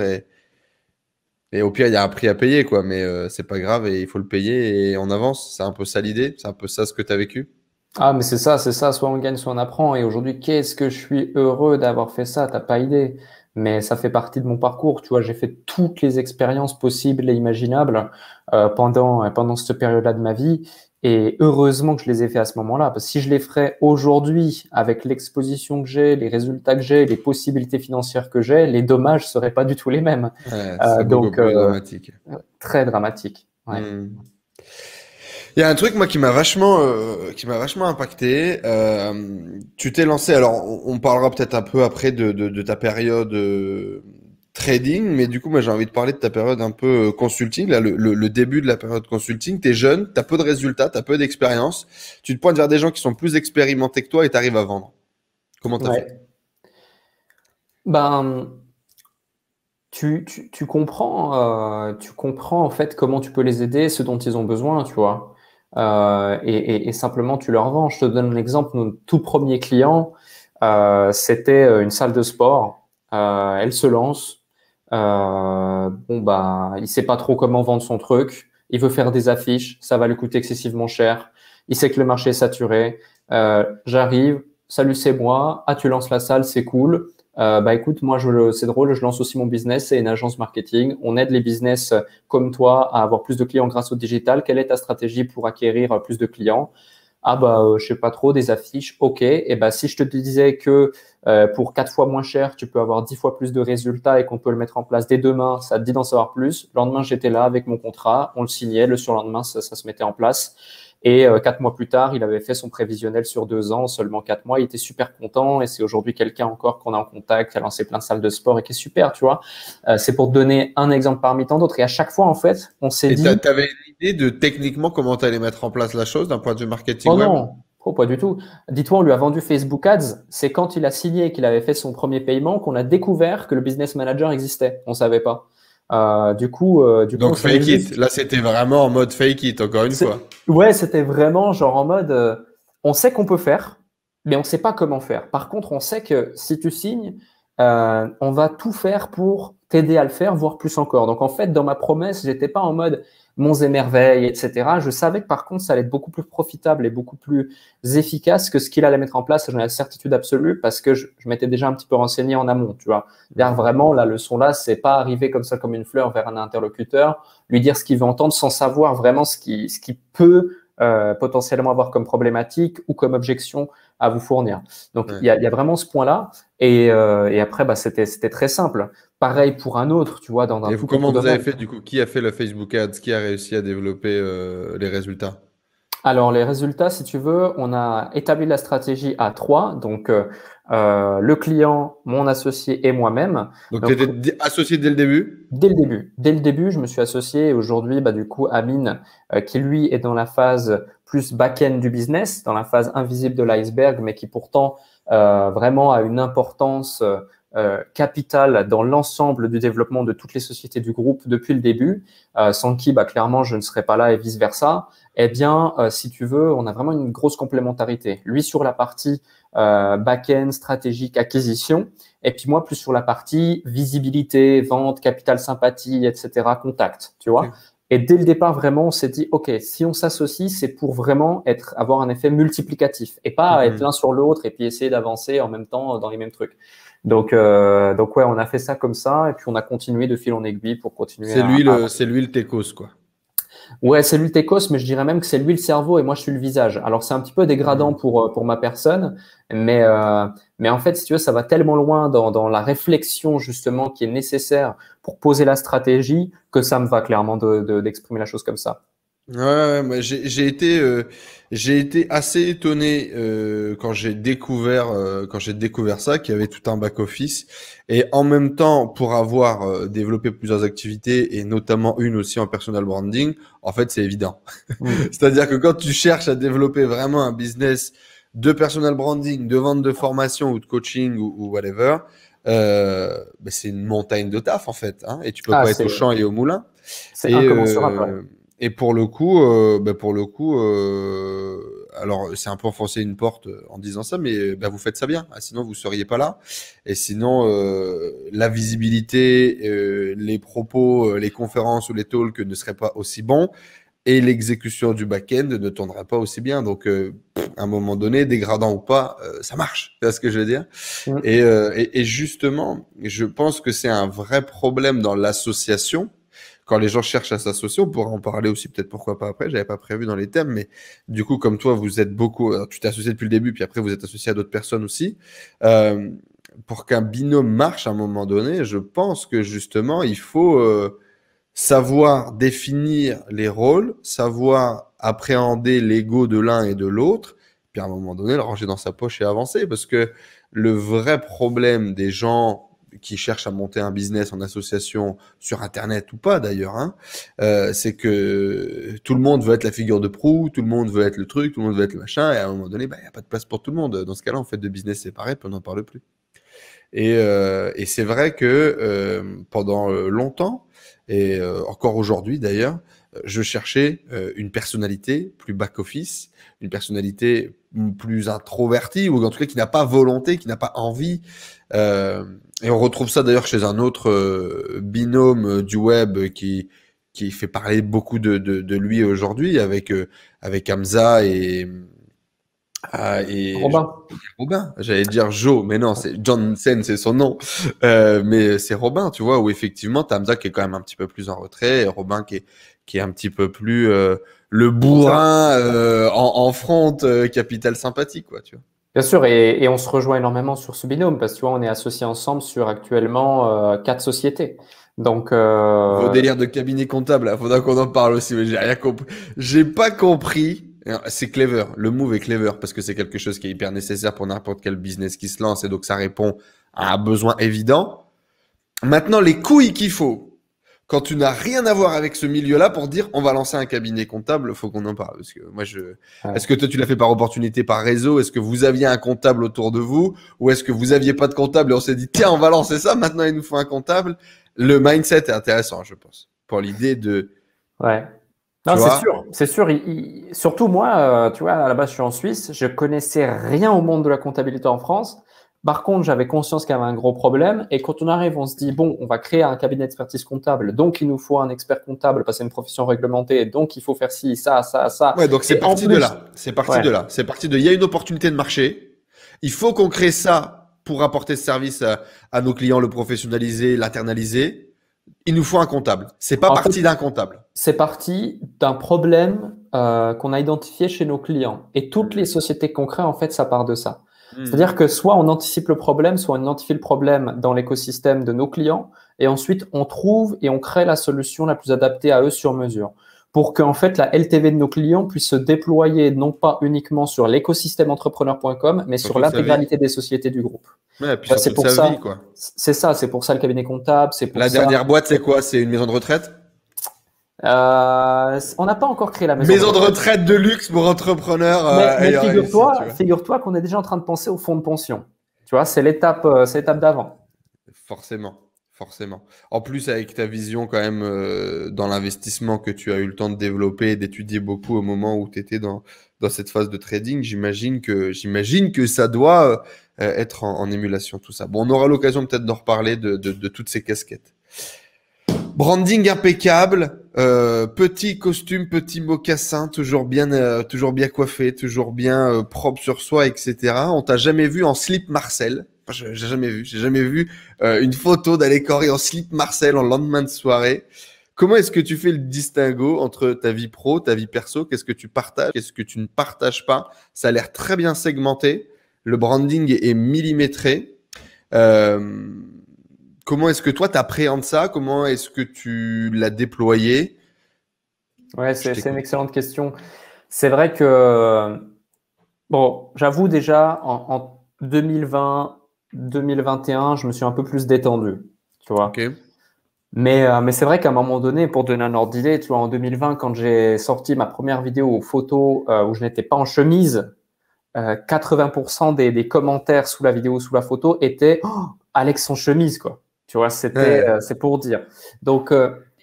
et au pire, il y a un prix à payer, quoi, mais c'est pas grave et il faut le payer et on avance. C'est un peu ça l'idée, c'est un peu ça ce que tu as vécu. Ah, mais c'est ça, soit on gagne, soit on apprend. Et aujourd'hui, qu'est-ce que je suis heureux d'avoir fait ça, t'as pas idée. Mais ça fait partie de mon parcours, tu vois, j'ai fait toutes les expériences possibles et imaginables pendant cette période-là de ma vie. Et heureusement que je les ai fait à ce moment-là. Parce que si je les ferais aujourd'hui, avec l'exposition que j'ai, les résultats que j'ai, les possibilités financières que j'ai, les dommages seraient pas du tout les mêmes. Ouais, Euh, c'est beaucoup donc, plus euh, dramatique. Très dramatique. Ouais. Hmm. Il y a un truc moi qui m'a vachement impacté. Tu t'es lancé. Alors, on parlera peut-être un peu après de ta période trading, mais du coup, moi, j'ai envie de parler de ta période un peu consulting. Là, le début de la période consulting. T'es jeune, t'as peu de résultats, t'as peu d'expérience. Tu te pointes vers des gens qui sont plus expérimentés que toi et t'arrives à vendre. Comment t'as fait? Ouais. Ben, tu comprends en fait comment tu peux les aider, ce dont ils ont besoin, tu vois. Et simplement tu leur vends. Je te donne un exemple. Notre tout premier client, c'était une salle de sport. Elle se lance. Bon bah, il sait pas trop comment vendre son truc. Il veut faire des affiches. Ça va lui coûter excessivement cher. Il sait que le marché est saturé. J'arrive. Salut, c'est moi. Ah, tu lances la salle, c'est cool. Bah écoute, c'est drôle, je lance aussi mon business, c'est une agence marketing. On aide les business comme toi à avoir plus de clients grâce au digital. Quelle est ta stratégie pour acquérir plus de clients? Ah bah je sais pas trop, des affiches. Ok. Et bah si je te disais que pour 4 fois moins cher, tu peux avoir 10 fois plus de résultats et qu'on peut le mettre en place dès demain, ça te dit d'en savoir plus. Le lendemain, j'étais là avec mon contrat, on le signait. Le surlendemain, ça se mettait en place. Et 4 mois plus tard, il avait fait son prévisionnel sur 2 ans, seulement 4 mois. Il était super content et c'est aujourd'hui quelqu'un encore qu'on a en contact, qui a lancé plein de salles de sport et qui est super, tu vois. C'est pour te donner un exemple parmi tant d'autres. Et à chaque fois, en fait, on s'est Et dit, t'avais une idée de techniquement comment t'allais mettre en place la chose d'un point de vue marketing oh web? non, oh, pas du tout. Dis-toi, on lui a vendu Facebook Ads. C'est quand il a signé et qu'il avait fait son premier paiement qu'on a découvert que le business manager existait. On savait pas. Du coup, on Donc s'est fake juste it. Là, c'était vraiment en mode fake it, encore une fois. Ouais, c'était vraiment genre en mode, on sait qu'on peut faire, mais on sait pas comment faire. Par contre, on sait que si tu signes, on va tout faire pour t'aider à le faire, voire plus encore. Donc en fait, dans ma promesse, j'étais pas en mode monts et merveilles, etc. Je savais que par contre, ça allait être beaucoup plus profitable et beaucoup plus efficace que ce qu'il allait mettre en place. J'en ai la certitude absolue parce que je m'étais déjà un petit peu renseigné en amont, tu vois. D'ailleurs, vraiment, la leçon là, c'est pas arriver comme ça comme une fleur vers un interlocuteur, lui dire ce qu'il veut entendre sans savoir vraiment ce qui peut potentiellement avoir comme problématique ou comme objection à vous fournir. Donc, Ouais. il y a vraiment ce point-là. Et après, bah, c'était très simple. Pareil pour un autre, tu vois, dans un Et tout comment autre vous avez domaine. fait du coup? Qui a fait le Facebook Ads? Qui a réussi à développer les résultats? Alors, les résultats, si tu veux, on a établi la stratégie à trois. Donc, le client, mon associé et moi-même. Donc tu Donc, étais associé dès le début? dès le début, je me suis associé. Et aujourd'hui, bah, du coup, Amine, qui lui est dans la phase plus back-end du business, dans la phase invisible de l'iceberg, mais qui pourtant vraiment a une importance capitale dans l'ensemble du développement de toutes les sociétés du groupe depuis le début, sans qui, bah, clairement, je ne serais pas là et vice-versa. Eh bien, si tu veux, on a vraiment une grosse complémentarité. Lui sur la partie back-end, stratégique, acquisition, et puis moi plus sur la partie visibilité, vente, capital sympathie, etc., contact, tu vois. Ok. Et dès le départ, vraiment, on s'est dit, OK, si on s'associe, c'est pour vraiment avoir un effet multiplicatif et pas être l'un sur l'autre et puis essayer d'avancer en même temps dans les mêmes trucs. Donc ouais, on a fait ça comme ça et puis on a continué de fil en aiguille pour continuer. C'est lui le techos, quoi. Ouais, c'est lui le techos, mais je dirais même que c'est lui le cerveau et moi je suis le visage. Alors c'est un petit peu dégradant pour ma personne, mais en fait, si tu veux, ça va tellement loin dans la réflexion justement qui est nécessaire pour poser la stratégie que ça me va clairement d'exprimer la chose comme ça. Ouais, moi, j'ai été assez étonné quand j'ai découvert ça, qu'il y avait tout un back office et en même temps pour avoir développé plusieurs activités et notamment une aussi en personal branding, en fait c'est évident. C'est-à-dire que quand tu cherches à développer vraiment un business de personal branding, de vente de formation ou de coaching ou whatever, c'est une montagne de taf en fait, hein, et tu peux pas être au champ et au moulin. C'est incommensurable. Et pour le coup, alors c'est un peu enfoncer une porte en disant ça, mais vous faites ça bien. Sinon, vous seriez pas là. Et sinon, la visibilité, les propos, les conférences ou les talks ne seraient pas aussi bons. Et l'exécution du back-end ne tournerait pas aussi bien. Donc, à un moment donné, dégradant ou pas, ça marche. C'est ce que je veux dire. Et justement, je pense que c'est un vrai problème dans l'association. Quand les gens cherchent à s'associer, on pourra en parler aussi peut-être pourquoi pas après, j'avais pas prévu dans les thèmes, mais du coup, comme toi, vous êtes beaucoup, tu t'es associé depuis le début, puis après vous êtes associé à d'autres personnes aussi. Pour qu'un binôme marche à un moment donné, je pense que justement, il faut savoir définir les rôles, savoir appréhender l'ego de l'un et de l'autre, puis à un moment donné, le ranger dans sa poche et avancer, parce que le vrai problème des gens qui cherchent à monter un business en association sur Internet ou pas d'ailleurs, hein, c'est que tout le monde veut être la figure de proue, tout le monde veut être le truc, tout le monde veut être le machin, et à un moment donné, il n'y a pas de place pour tout le monde. Dans ce cas-là, on fait deux business séparés, puis on n'en parle plus. Et c'est vrai que pendant longtemps, et encore aujourd'hui d'ailleurs, je cherchais une personnalité plus back-office, une personnalité plus introvertie, ou en tout cas qui n'a pas volonté, qui n'a pas envie. Et on retrouve ça d'ailleurs chez un autre binôme du web qui fait parler beaucoup de lui aujourd'hui avec Hamza et Robin. J'allais dire Joe, mais non, c'est Johnson, c'est son nom. Mais c'est Robin, tu vois, où effectivement, t'as Hamza qui est quand même un petit peu plus en retrait, et Robin qui est un petit peu plus le bourrin en front, capital sympathique, quoi, tu vois. Bien sûr, et on se rejoint énormément sur ce binôme parce que tu vois, on est associés ensemble sur actuellement 4 sociétés. Donc, vos délires de cabinet comptable, là, faudra qu'on en parle aussi, mais j'ai rien compris. J'ai pas compris. C'est clever. Le move est clever parce que c'est quelque chose qui est hyper nécessaire pour n'importe quel business qui se lance et donc ça répond à un besoin évident. Maintenant, les couilles qu'il faut quand tu n'as rien à voir avec ce milieu-là pour dire on va lancer un cabinet comptable, faut qu'on en parle. Parce que moi, est-ce que toi tu l'as fait par opportunité, par réseau? Est-ce que vous aviez un comptable autour de vous? Ou est-ce que vous aviez pas de comptable et on s'est dit tiens, on va lancer ça, maintenant il nous faut un comptable? Le mindset est intéressant, je pense, pour l'idée de. Ouais. Non, c'est sûr. Surtout moi, tu vois, à la base, je suis en Suisse. Je connaissais rien au monde de la comptabilité en France. Par contre, j'avais conscience qu'il y avait un gros problème. Et quand on arrive, on se dit, bon, on va créer un cabinet d'expertise comptable. Donc, il nous faut un expert comptable parce que c'est une profession réglementée. Donc, il faut faire ci, ça. Ouais, donc c'est parti de là. C'est parti de là. C'est parti de, il y a une opportunité de marché. Il faut qu'on crée ça pour apporter ce service à nos clients, le professionnaliser, l'internaliser. Il nous faut un comptable. C'est pas parti d'un comptable. C'est parti d'un problème qu'on a identifié chez nos clients. Et toutes les sociétés qu'on crée, en fait, ça part de ça. C'est-à-dire que soit on anticipe le problème, soit on identifie le problème dans l'écosystème de nos clients, et ensuite on trouve et on crée la solution la plus adaptée à eux sur mesure, pour qu'en fait la LTV de nos clients puisse se déployer non pas uniquement sur l'écosystème entrepreneur.com, mais sur l'intégralité des sociétés du groupe. Ouais, puis c'est pour ça. Vie, quoi. C'est ça, c'est pour ça le cabinet comptable. C'est pour la dernière boîte, c'est quoi? C'est une maison de retraite? on n'a pas encore créé la maison de retraite de luxe pour entrepreneurs. Mais figure-toi qu'on est déjà en train de penser au fonds de pension. Tu vois, c'est l'étape d'avant. Forcément. En plus, avec ta vision quand même dans l'investissement que tu as eu le temps de développer et d'étudier beaucoup au moment où tu étais dans cette phase de trading, j'imagine que ça doit être en émulation tout ça. Bon, on aura l'occasion peut-être d'en reparler de toutes ces casquettes. Branding impeccable, petit costume, petit mocassin, toujours bien coiffé, toujours bien propre sur soi, etc. On t'a jamais vu en slip Marcel. Enfin, j'ai jamais vu une photo d'Alec Henry en slip Marcel en lendemain de soirée. Comment est-ce que tu fais le distinguo entre ta vie pro, ta vie perso? Qu'est-ce que tu partages? Qu'est-ce que tu ne partages pas? Ça a l'air très bien segmenté. Le branding est millimétré. Euh, Comment est-ce que toi, tu appréhendes ça? Comment est-ce que tu l'as déployé? Ouais, Je c'est une t'écoute. excellente question. C'est vrai que, bon, j'avoue déjà, en 2020, 2021, je me suis un peu plus détendu, tu Ok. vois. Mais c'est vrai qu'à un moment donné, pour donner un ordre d'idée, tu vois, en 2020, quand j'ai sorti ma première vidéo photo où je n'étais pas en chemise, 80% des commentaires sous la vidéo, sous la photo étaient oh, Alex sans chemise, quoi. Tu vois, Ouais. c'est pour dire. Donc,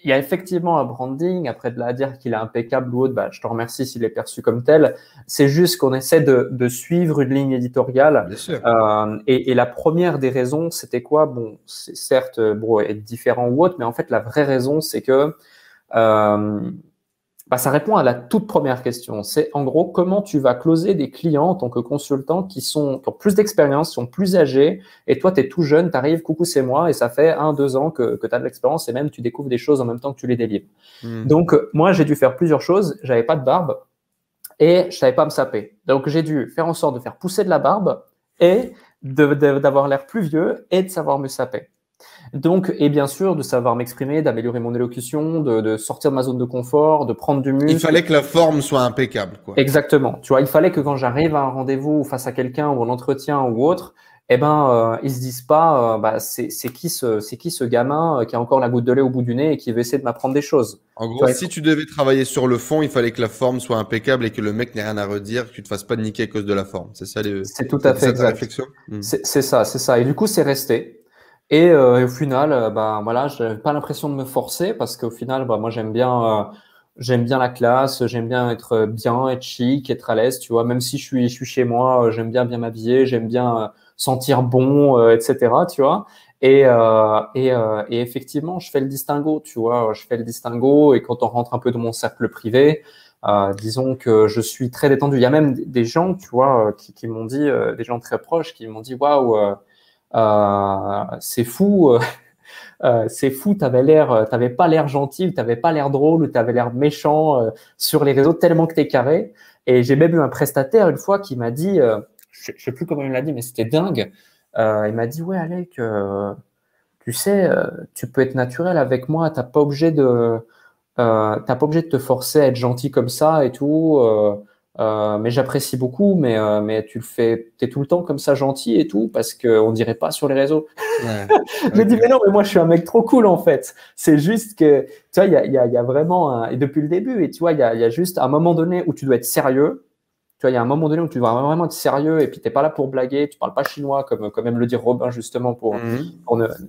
il y a effectivement un branding. Après, de là à dire qu'il est impeccable ou autre, bah, je te remercie s'il est perçu comme tel. C'est juste qu'on essaie de suivre une ligne éditoriale. Bien sûr. Et la première des raisons, c'était quoi? Bon, c'est certes, bon, être différent ou autre, mais en fait, la vraie raison, c'est que euh, bah, ça répond à la toute première question. C'est en gros comment tu vas closer des clients en tant que consultant qui ont plus d'expérience, qui sont plus âgés, et toi, tu es tout jeune, tu arrives, coucou, c'est moi, et ça fait 1, 2 ans que tu as de l'expérience, et même tu découvres des choses en même temps que tu les délivres. Hmm. Donc, moi, j'ai dû faire plusieurs choses. J'avais pas de barbe et je savais pas me saper. Donc, j'ai dû faire en sorte de faire pousser de la barbe et d'avoir l'air plus vieux et de savoir me saper. Donc, et bien sûr, de savoir m'exprimer, d'améliorer mon élocution, de sortir de ma zone de confort, de prendre du Il muscle. fallait que la forme soit impeccable, quoi. Exactement. Tu vois, il fallait que quand j'arrive à un rendez-vous face à quelqu'un ou un entretien ou autre, eh ben, ils se disent pas, bah, c'est qui ce gamin qui a encore la goutte de lait au bout du nez et qui veut essayer de m'apprendre des choses. En Tu gros, vois, si tu devais travailler sur le fond, il fallait que la forme soit impeccable et que le mec n'ait rien à redire, que tu te fasses pas niquer à cause de la forme. C'est ça, c'est tout à c'était fait ça ta exact. réflexion? Hmm. C'est ça, c'est ça. Et du coup, c'est resté. Et au final, bah voilà, je n'avais pas l'impression de me forcer parce qu'au final, bah moi j'aime bien la classe, j'aime bien être bien, être chic, être à l'aise, tu vois. Même si je suis chez moi, j'aime bien m'habiller, j'aime bien sentir bon, etc. Tu vois. Et effectivement, je fais le distinguo, tu vois. Je fais le distinguo et quand on rentre un peu dans mon cercle privé, disons que je suis très détendu. Il y a même des gens, tu vois, qui m'ont dit, des gens très proches, qui m'ont dit, waouh. C'est fou, t'avais pas l'air gentil, t'avais pas l'air drôle, ou t'avais l'air méchant sur les réseaux tellement que t'es carré. Et j'ai même eu un prestataire une fois qui m'a dit, je sais plus comment il me l'a dit, mais c'était dingue. Il m'a dit, ouais, Alec, tu sais, tu peux être naturel avec moi, t'as pas obligé de te forcer à être gentil comme ça et tout. Mais j'apprécie beaucoup, mais tu le fais, t'es tout le temps comme ça gentil et tout, parce qu'on dirait pas sur les réseaux. Ouais. Je dis, Ok. mais non, mais moi, je suis un mec trop cool, en fait. C'est juste que, tu vois, il y a vraiment, et depuis le début, et tu vois, il y a juste un moment donné où tu dois être sérieux. Tu vois, il y a un moment donné où tu dois vraiment être sérieux, et puis t'es pas là pour blaguer, tu parles pas chinois, comme aime le dire Robin, justement, Mhm.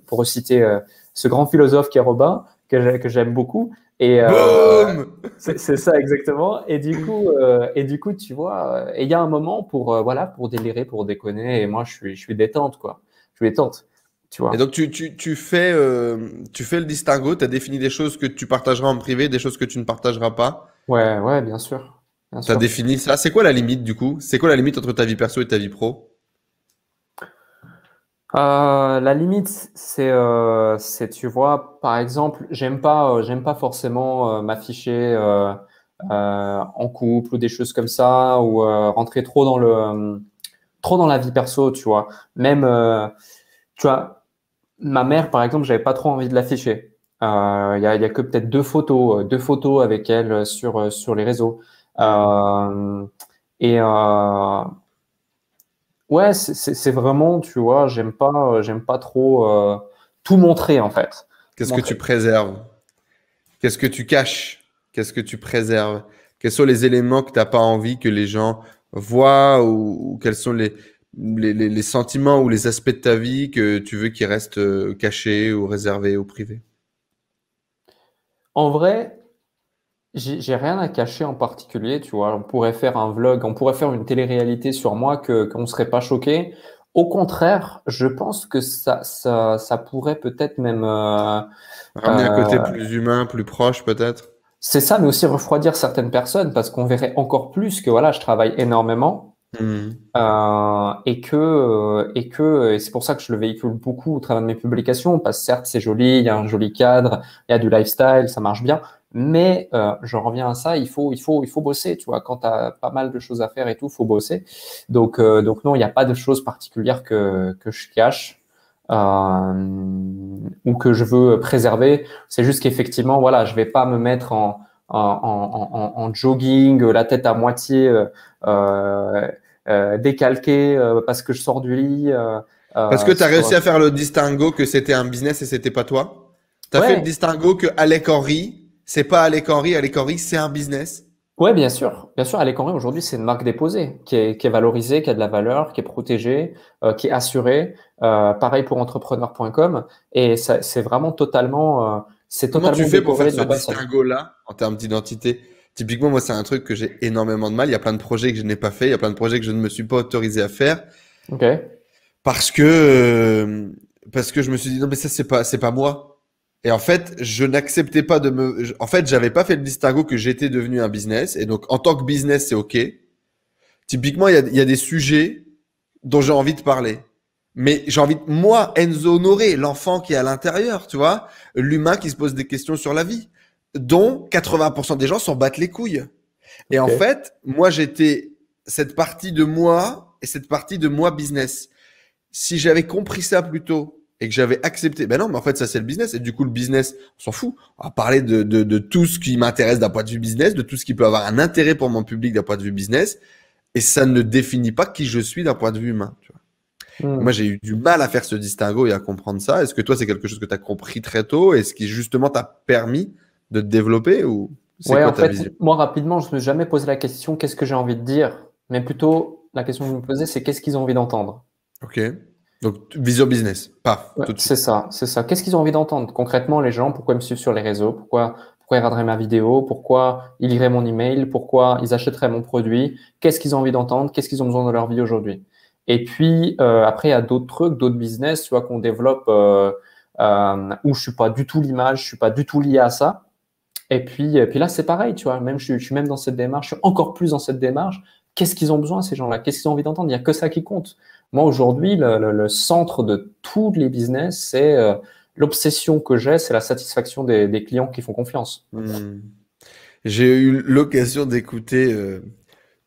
pour reciter ce grand philosophe qui est Robin, que j'aime beaucoup. Et Boum! c'est ça exactement. Et du coup, tu vois, et il y a un moment pour, voilà, pour délirer, pour déconner, et moi, je suis détente, quoi. Je suis détente, tu Et vois. donc tu fais le distinguo, tu as défini des choses que tu partageras en privé, des choses que tu ne partageras pas. Ouais, ouais, bien sûr. Bien Tu as sûr. défini ça. C'est quoi la limite du coup? C'est quoi la limite entre ta vie perso et ta vie pro? La limite, tu vois, par exemple, j'aime pas forcément m'afficher en couple ou des choses comme ça, ou rentrer trop dans la vie perso, tu vois. Même, tu vois, ma mère, par exemple, j'avais pas trop envie de l'afficher. Il y a que peut-être deux photos avec elle sur les réseaux. Hmm. Euh, et ouais, c'est vraiment, tu vois, j'aime pas trop tout montrer en fait. Tout Qu'est-ce que montrer. tu préserves? Qu'est-ce que tu caches? Qu'est-ce que tu préserves? Quels sont les éléments que tu n'as pas envie que les gens voient ou quels sont les sentiments ou les aspects de ta vie que tu veux qu'ils restent cachés ou réservés ou privés? En vrai, j'ai rien à cacher en particulier, tu vois. On pourrait faire un vlog, on pourrait faire une télé-réalité sur moi qu'on serait pas choqué. Au contraire, je pense que ça pourrait peut-être même Ramener un côté euh, plus humain, plus proche peut-être. c'est ça, mais aussi refroidir certaines personnes parce qu'on verrait encore plus que voilà, je travaille énormément Hmm. et c'est pour ça que je le véhicule beaucoup au travers de mes publications parce que certes c'est joli, il y a un joli cadre, il y a du lifestyle, ça marche bien, mais je reviens à ça, il faut bosser, tu vois, quand tu as pas mal de choses à faire et tout, faut bosser. Donc non, il n'y a pas de choses particulières que je cache. Ou que je veux préserver. C'est juste qu'effectivement, voilà, je vais pas me mettre en jogging, la tête à moitié euh, décalquée parce que je sors du lit. Parce que tu as réussi Sur... à faire le distinguo que c'était un business et c'était pas toi. Tu as fait le Ouais, distinguo que Alec Henry, c'est pas Alec Henry, c'est un business. ouais, bien sûr. Bien sûr, Alec Henry, aujourd'hui, c'est une marque déposée, qui est valorisée, qui a de la valeur, qui est protégée, qui est assurée. Pareil pour entrepreneur.com. Et c'est vraiment c'est Comment tu totalement fais pour faire décorrélé de ce ma personne. distinguo-là en termes d'identité? Typiquement, moi, c'est un truc que j'ai énormément de mal. Il y a plein de projets que je n'ai pas fait. Il y a plein de projets que je ne me suis pas autorisé à faire OK? parce que, euh, parce que je me suis dit, non, mais ça, c'est pas moi. Et en fait, je n'acceptais pas en fait, j'avais pas fait le distinguo que j'étais devenu un business. Et donc, en tant que business, c'est OK. Typiquement, il y a des sujets dont j'ai envie de parler. Mais j'ai envie, moi, Enzo Honoré, l'enfant qui est à l'intérieur, tu vois, l'humain qui se pose des questions sur la vie, dont 80% des gens s'en battent les couilles. Et en OK. fait, moi, j'étais cette partie de moi et cette partie de moi business. Si j'avais compris ça plus tôt et que j'avais accepté, ben non, mais en fait, ça, c'est le business. Et du coup, le business, on s'en fout. On va parler de tout ce qui m'intéresse d'un point de vue business, de tout ce qui peut avoir un intérêt pour mon public d'un point de vue business. Et ça ne définit pas qui je suis d'un point de vue humain. Tu vois. Moi, Hmm. j'ai eu du mal à faire ce distinguo et à comprendre ça. Est-ce que toi, c'est quelque chose que tu as compris très tôt et ce qui justement t'a permis de te développer ou c'est Ouais, quoi en ta fait, vision? moi, rapidement, je me suis jamais posé la question, qu'est-ce que j'ai envie de dire? Mais plutôt, la question que je me posais, c'est qu'est-ce qu'ils ont envie d'entendre? Ok. Donc, vision business. Paf, Ouais, tout de c'est suite. ça, c'est ça. Qu'est-ce qu'ils ont envie d'entendre? Concrètement, les gens, pourquoi ils me suivent sur les réseaux? Pourquoi ils regarderaient ma vidéo? Pourquoi ils liraient mon email? Pourquoi ils achèteraient mon produit? Qu'est-ce qu'ils ont envie d'entendre? Qu'est-ce qu'ils ont besoin de leur vie aujourd'hui? Et puis, après, il y a d'autres trucs, d'autres business, tu vois, qu'on développe, où je suis pas du tout l'image, je suis pas du tout lié à ça. Et puis là, c'est pareil, tu vois, même je suis même dans cette démarche, je suis encore plus dans cette démarche. Qu'est-ce qu'ils ont besoin, ces gens-là? Qu'est-ce qu'ils ont envie d'entendre? Il n'y a que ça qui compte. Moi, aujourd'hui, le centre de tous les business, c'est l'obsession que j'ai, c'est la satisfaction des clients qui font confiance. Hmm. J'ai eu l'occasion d'écouter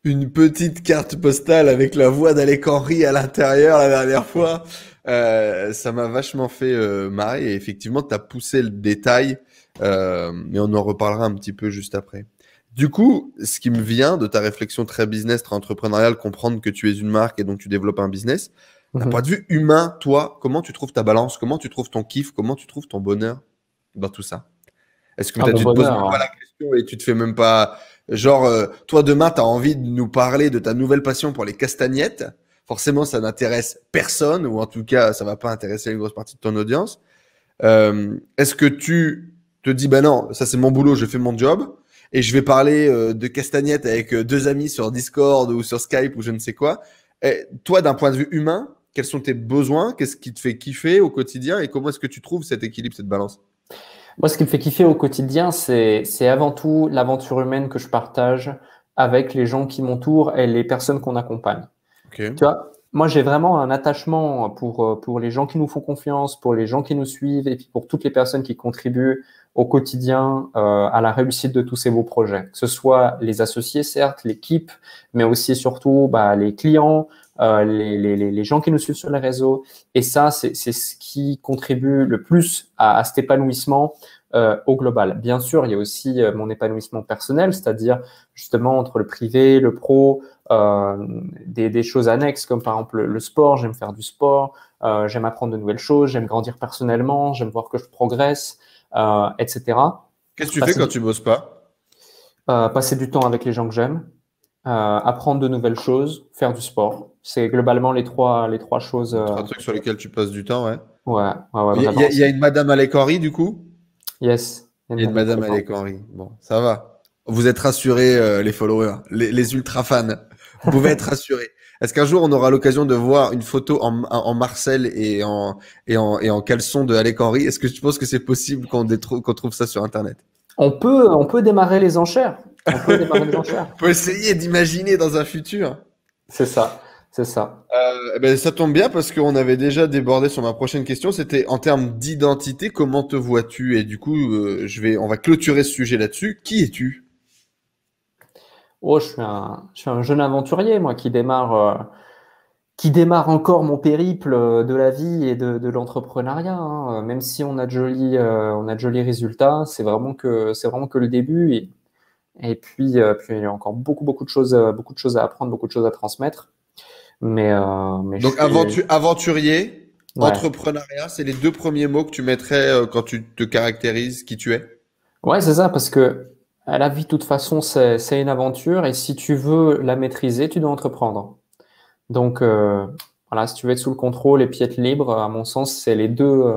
une petite carte postale avec la voix d'Alec Henry à l'intérieur la dernière fois. Ça m'a vachement fait marrer et effectivement, tu as poussé le détail, mais on en reparlera un petit peu juste après. Du coup, ce qui me vient de ta réflexion très business, très entrepreneuriale, comprendre que tu es une marque et donc tu développes un business, d'un point Mhm. de vue humain, toi, comment tu trouves ta balance, comment tu trouves ton kiff, comment tu trouves ton bonheur dans tout ça? Est-ce que Ah, peut-être mon tu te poses même bonheur, pas hein. la question et tu te fais même pas, genre, toi demain, tu as envie de nous parler de ta nouvelle passion pour les castagnettes. Forcément, ça n'intéresse personne, ou en tout cas, ça va pas intéresser une grosse partie de ton audience. Est-ce que tu te dis, bah non, ça c'est mon boulot, je fais mon job, et je vais parler de castagnettes avec deux amis sur Discord ou sur Skype ou je ne sais quoi. Et toi, d'un point de vue humain, quels sont tes besoins? Qu'est-ce qui te fait kiffer au quotidien? Et comment est-ce que tu trouves cet équilibre, cette balance? Moi, ce qui me fait kiffer au quotidien, c'est avant tout l'aventure humaine que je partage avec les gens qui m'entourent et les personnes qu'on accompagne. Ok. Tu vois, moi, j'ai vraiment un attachement pour les gens qui nous font confiance, pour les gens qui nous suivent et puis pour toutes les personnes qui contribuent au quotidien à la réussite de tous ces beaux projets. Que ce soit les associés, certes, l'équipe, mais aussi et surtout bah, les clients, les gens qui nous suivent sur les réseaux. Et ça, c'est ce qui contribue le plus à cet épanouissement au global. Bien sûr, il y a aussi mon épanouissement personnel, c'est-à-dire justement entre le privé, le pro, des choses annexes comme par exemple le sport, j'aime faire du sport, j'aime apprendre de nouvelles choses, j'aime grandir personnellement, j'aime voir que je progresse, etc. Qu'est-ce que tu fais Passer quand du, tu bosses pas? passer du temps avec les gens que j'aime, apprendre de nouvelles choses, faire du sport. C'est globalement les trois choses. Trois trucs sur lesquels tu passes du temps, ouais. Ouais, ouais, ouais, Il vraiment. y a une madame Alec Henry, du coup? Yes, il y a Il y a une une dame madame très Alec forte. Henry. Bon, ça va. Vous êtes rassurés, les followers, les ultra fans. Vous pouvez être rassurés. Est-ce qu'un jour on aura l'occasion de voir une photo en Marcel et en caleçon de Alec Henry? Est-ce que tu penses que c'est possible qu'on trouve ça sur Internet? On peut démarrer les enchères. On peut démarrer les enchères. On peut essayer d'imaginer dans un futur. C'est ça, c'est ça. Ça tombe bien parce qu'on avait déjà débordé sur ma prochaine question. C'était en termes d'identité, comment te vois-tu? Et du coup, on va clôturer ce sujet là-dessus. Qui es-tu? Oh, je suis un jeune aventurier, moi, qui démarre encore mon périple de la vie et de l'entrepreneuriat, hein. Même si on a on a de jolis résultats, c'est vraiment que le début. Et puis il y a encore beaucoup de choses à apprendre, beaucoup de choses à transmettre. Mais Donc, aventurier, ouais. entrepreneuriat, c'est les deux premiers mots que tu mettrais quand tu te caractérises qui tu es? Ouais, c'est ça, parce que la vie, de toute façon, c'est une aventure, et si tu veux la maîtriser, tu dois entreprendre. Donc, voilà, si tu veux être sous le contrôle et puis être libre, à mon sens, c'est les deux.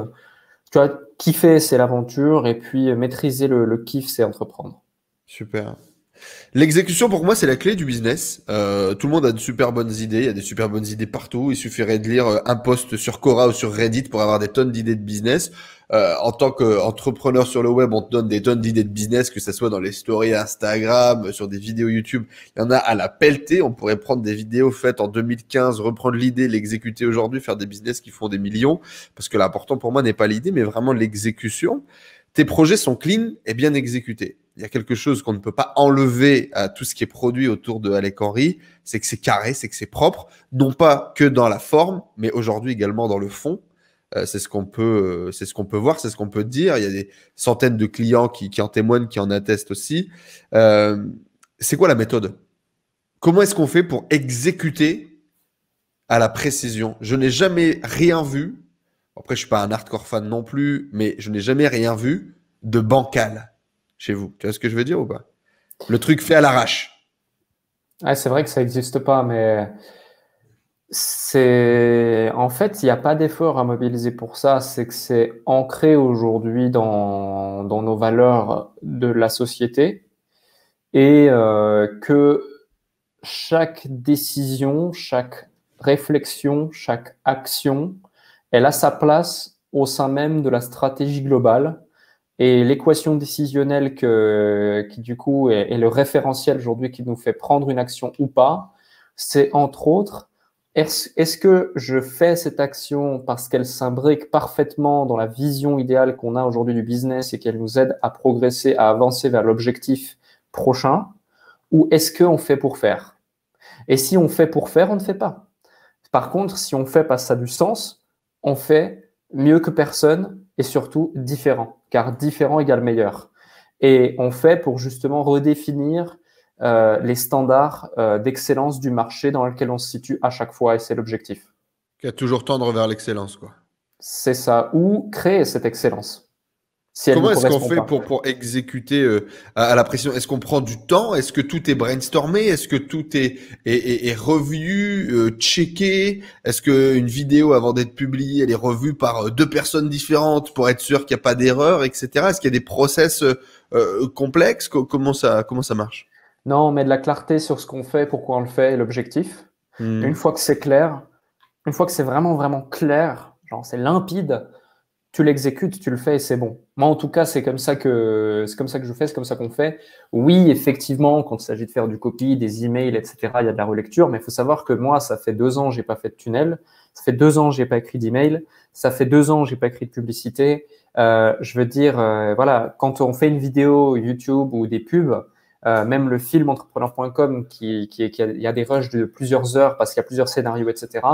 Tu vois, kiffer, c'est l'aventure, et puis maîtriser le kiff, c'est entreprendre. Super. L'exécution, pour moi, c'est la clé du business. Tout le monde a de super bonnes idées. Il y a des super bonnes idées partout. Il suffirait de lire un post sur Quora ou sur Reddit pour avoir des tonnes d'idées de business. En tant qu'entrepreneur sur le web, on te donne des tonnes d'idées de business, que ce soit dans les stories Instagram, sur des vidéos YouTube. Il y en a à la pelletée. On pourrait prendre des vidéos faites en 2015, reprendre l'idée, l'exécuter aujourd'hui, faire des business qui font des millions. Parce que l'important pour moi n'est pas l'idée, mais vraiment l'exécution. Tes projets sont clean et bien exécutés. Il y a quelque chose qu'on ne peut pas enlever à tout ce qui est produit autour de Alec Henry, c'est que c'est carré, c'est que c'est propre, non pas que dans la forme, mais aujourd'hui également dans le fond. C'est ce qu'on peut voir, c'est ce qu'on peut dire. Il y a des centaines de clients qui en témoignent, qui en attestent aussi. C'est quoi la méthode? Comment est-ce qu'on fait pour exécuter à la précision? Je n'ai jamais rien vu. Après, je suis pas un hardcore fan non plus, mais je n'ai jamais rien vu de bancal chez vous. Tu vois ce que je veux dire ou pas? Le truc fait à l'arrache. Ouais, c'est vrai que ça n'existe pas, mais en fait, il n'y a pas d'effort à mobiliser pour ça. C'est que c'est ancré aujourd'hui dans nos valeurs de la société, et que chaque décision, chaque réflexion, chaque action, elle a sa place au sein même de la stratégie globale. Et l'équation décisionnelle qui du coup est le référentiel aujourd'hui qui nous fait prendre une action ou pas, c'est entre autres, est-ce que je fais cette action parce qu'elle s'imbrique parfaitement dans la vision idéale qu'on a aujourd'hui du business et qu'elle nous aide à progresser, à avancer vers l'objectif prochain, ou est-ce qu'on fait pour faire? Et si on fait pour faire, on ne fait pas. Par contre, si on fait parce que ça a du sens, on fait mieux que personne et surtout différent, car différent égale meilleur. Et on fait pour justement redéfinir les standards d'excellence du marché dans lequel on se situe à chaque fois, et c'est l'objectif. Qui a toujours tendre vers l'excellence, quoi. C'est ça, ou créer cette excellence. Si elle Comment ne est-ce qu'on correspond fait pas. pour exécuter à la pression? Est-ce qu'on prend du temps? Est-ce que tout est brainstormé? Est-ce que tout est revu, checké? Est-ce qu'une vidéo, avant d'être publiée, elle est revue par deux personnes différentes pour être sûr qu'il n'y a pas d'erreur, etc.? Est-ce qu'il y a des process complexes? Comment ça marche? Non, on met de la clarté sur ce qu'on fait, pourquoi on le fait et l'objectif. Une fois que c'est clair, une fois que c'est vraiment clair, genre c'est limpide, tu l'exécutes, tu le fais et c'est bon. Moi, en tout cas, c'est comme ça que je fais, c'est comme ça qu'on fait. Oui, effectivement, quand il s'agit de faire du copy, des emails, etc., il y a de la relecture, mais il faut savoir que moi, ça fait 2 ans, j'ai pas fait de tunnel. Ça fait 2 ans, j'ai pas écrit d'email. Ça fait 2 ans, j'ai pas écrit de publicité. Je veux dire, voilà, quand on fait une vidéo YouTube ou des pubs, même le film entrepreneur.com, il y a des rushs de plusieurs heures parce qu'il y a plusieurs scénarios, etc.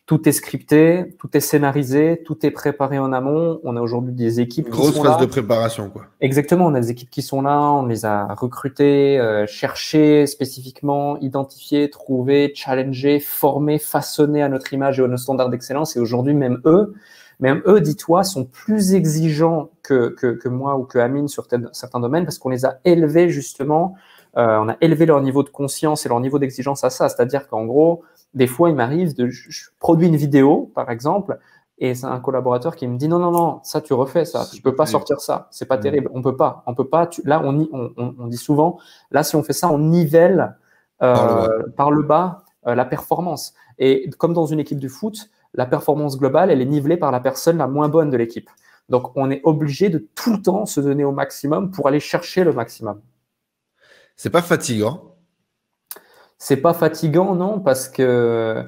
Tout est scripté, tout est scénarisé, tout est préparé en amont. On a aujourd'hui des équipes qui sont là. Grosse phase de préparation, quoi. Exactement, on a des équipes qui sont là, on les a recrutées, cherchées spécifiquement, identifiées, trouvées, challengées, formées, façonnées à notre image et à nos standards d'excellence. Et aujourd'hui, même eux, dis-toi, sont plus exigeants que moi ou que Amine sur certains domaines, parce qu'on les a élevés justement, on a élevé leur niveau de conscience et leur niveau d'exigence à ça. C'est-à-dire qu'en gros, des fois, il m'arrive je produis une vidéo, par exemple, et c'est un collaborateur qui me dit non, ça tu refais ça, tu peux pas sortir ça, c'est pas terrible, on peut pas. Là, on dit souvent, là si on fait ça, on nivelle par le bas la performance. Et comme dans une équipe de foot, la performance globale, elle est nivelée par la personne la moins bonne de l'équipe. Donc, on est obligé de tout le temps se donner au maximum pour aller chercher le maximum. C'est pas fatigant? C'est pas fatigant, non, parce que,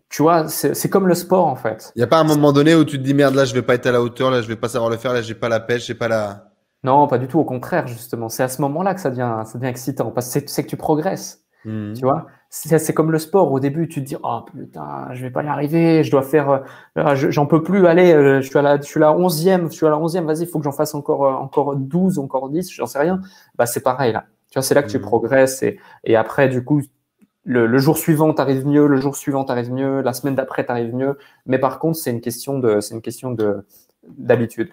tu vois, c'est comme le sport, en fait. Il n'y a pas un moment donné où tu te dis merde, là je vais pas être à la hauteur, là je vais pas savoir le faire, là j'ai pas la pêche, j'ai pas la. Non, pas du tout, au contraire, justement. C'est à ce moment-là que ça devient excitant, parce que c'est que tu progresses, tu vois. C'est comme le sport. Au début, tu te dis, oh putain, je vais pas y arriver, je dois faire, j'en peux plus, allez, je suis la 11e, vas-y, il faut que j'en fasse encore 12, encore 10, j'en sais rien. Bah, c'est pareil, là. Tu vois, c'est là que tu progresses et après, du coup, le jour suivant, t'arrives mieux, le jour suivant, t'arrives mieux, la semaine d'après, t'arrives mieux. Mais par contre, c'est une question d'habitude.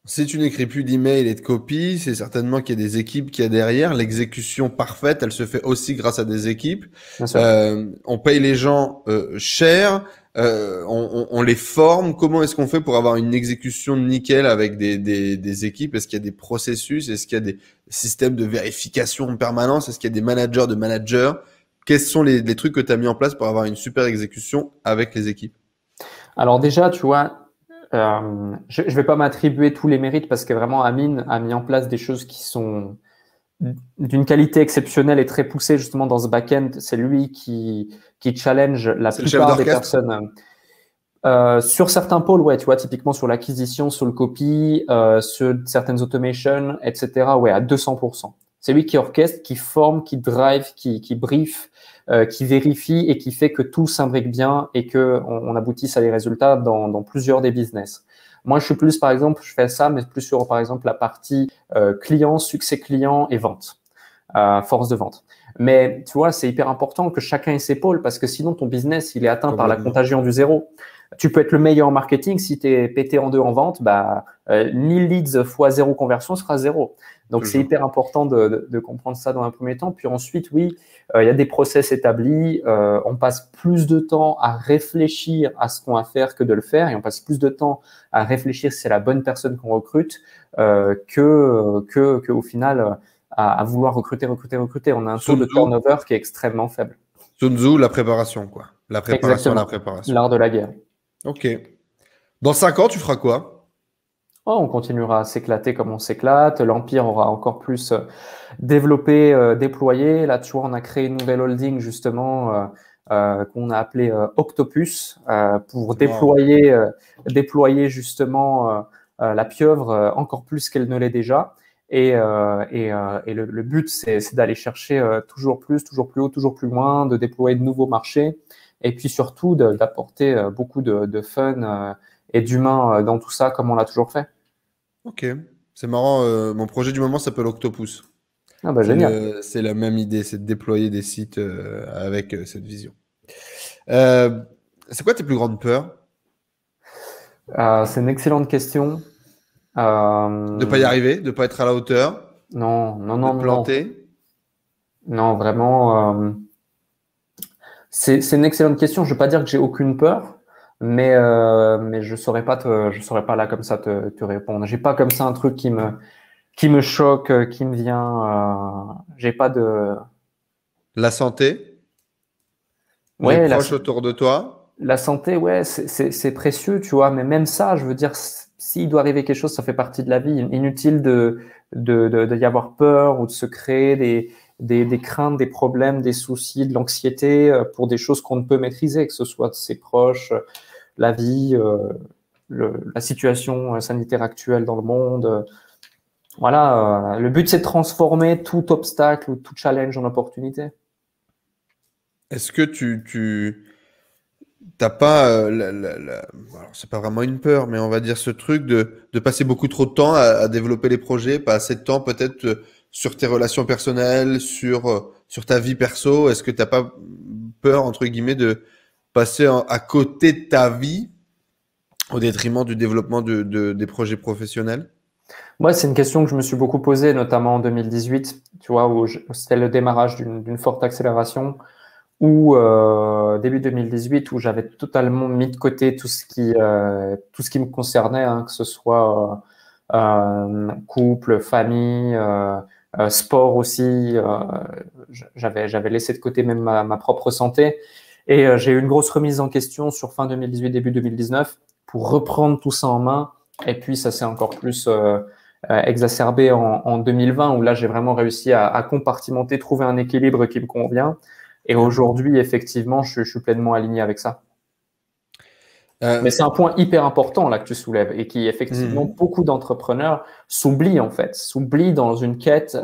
Si tu n'écris plus d'emails et de copies, c'est certainement qu'il y a des équipes qu'il y a derrière. L'exécution parfaite, elle se fait aussi grâce à des équipes. Bien sûr. On paye les gens cher, on les forme. Comment est-ce qu'on fait pour avoir une exécution nickel avec des équipes? Est-ce qu'il y a des processus? Est-ce qu'il y a des systèmes de vérification en permanence? Est-ce qu'il y a des managers de managers? Quels sont les trucs que tu as mis en place pour avoir une super exécution avec les équipes? Alors déjà, tu vois, je ne vais pas m'attribuer tous les mérites parce que vraiment Amine a mis en place des choses qui sont d'une qualité exceptionnelle et très poussée justement dans ce back-end. C'est lui qui challenge la plupart des personnes. Sur certains pôles, ouais, tu vois, typiquement sur l'acquisition, sur le copy, sur certaines automations, etc., ouais, à 200%. C'est lui qui orchestre, qui forme, qui drive, qui brief, qui vérifie et qui fait que tout s'imbrique bien et que on aboutisse à des résultats dans plusieurs des business. Moi, je suis plus, par exemple, je fais ça, mais plus sur, par exemple, la partie client, succès client et vente, force de vente. Mais tu vois, c'est hyper important que chacun ait ses pôles parce que sinon, ton business, il est atteint par la contagion du zéro. Tu peux être le meilleur en marketing, si tu es pété en deux en vente, bah, 1000 leads fois 0 conversion sera 0. Donc, c'est hyper important de comprendre ça dans un premier temps. Puis ensuite, oui, il y a des process établis. On passe plus de temps à réfléchir à ce qu'on va faire que de le faire. Et on passe plus de temps à réfléchir si c'est la bonne personne qu'on recrute que au final, à vouloir recruter. On a un taux de turnover qui est extrêmement faible. Sun Tzu, la préparation, quoi. La préparation à la préparation. L'art de la guerre. Ok. Dans 5 ans, tu feras quoi? Oh, on continuera à s'éclater comme on s'éclate. L'Empire aura encore plus développé, déployé. Là, tu vois, on a créé une nouvelle holding, justement, qu'on a appelée Octopus, pour déployer justement la pieuvre encore plus qu'elle ne l'est déjà. Et le but, c'est d'aller chercher toujours plus haut, toujours plus loin, de déployer de nouveaux marchés et puis surtout d'apporter beaucoup de fun et d'humain dans tout ça comme on l'a toujours fait. Ok, c'est marrant. Mon projet du moment s'appelle Octopus. Ah bah génial. C'est la même idée, c'est de déployer des sites avec cette vision. C'est quoi tes plus grandes peurs? C'est une excellente question. De pas y arriver, de pas être à la hauteur, non, de planter. Non, vraiment. C'est une excellente question. Je ne veux pas dire que j'ai aucune peur, mais je saurais pas là comme ça te répondre. J'ai pas comme ça un truc qui me choque, qui me vient. J'ai pas de. La santé, Ouais, les proches autour de toi. La santé, ouais, c'est précieux, tu vois. Mais même ça, je veux dire, s'il doit arriver quelque chose, ça fait partie de la vie. Inutile de y avoir peur ou de se créer des craintes, des problèmes, des soucis, de l'anxiété pour des choses qu'on ne peut maîtriser, que ce soit de ses proches, la vie, la situation sanitaire actuelle dans le monde. Voilà, le but c'est de transformer tout obstacle ou tout challenge en opportunité. Est-ce que tu t'as pas, alors, c'est pas vraiment une peur, mais on va dire ce truc de passer beaucoup trop de temps à développer les projets, pas assez de temps peut-être sur tes relations personnelles, sur ta vie perso. Est-ce que t'as pas peur, entre guillemets, de passer à côté de ta vie au détriment du développement des projets professionnels? Moi, c'est une question que je me suis beaucoup posée, notamment en 2018, tu vois, où c'était le démarrage d'une forte accélération, ou début 2018, où j'avais totalement mis de côté tout ce qui me concernait, hein, que ce soit couple, famille, sport aussi. J'avais laissé de côté même ma propre santé. Et j'ai eu une grosse remise en question sur fin 2018, début 2019 pour reprendre tout ça en main. Et puis, ça s'est encore plus exacerbé en 2020 où là, j'ai vraiment réussi à compartimenter, trouver un équilibre qui me convient. Et aujourd'hui, effectivement, je suis pleinement aligné avec ça. Mais c'est un point hyper important là que tu soulèves et qui effectivement beaucoup d'entrepreneurs s'oublient en fait, s'oublient dans une quête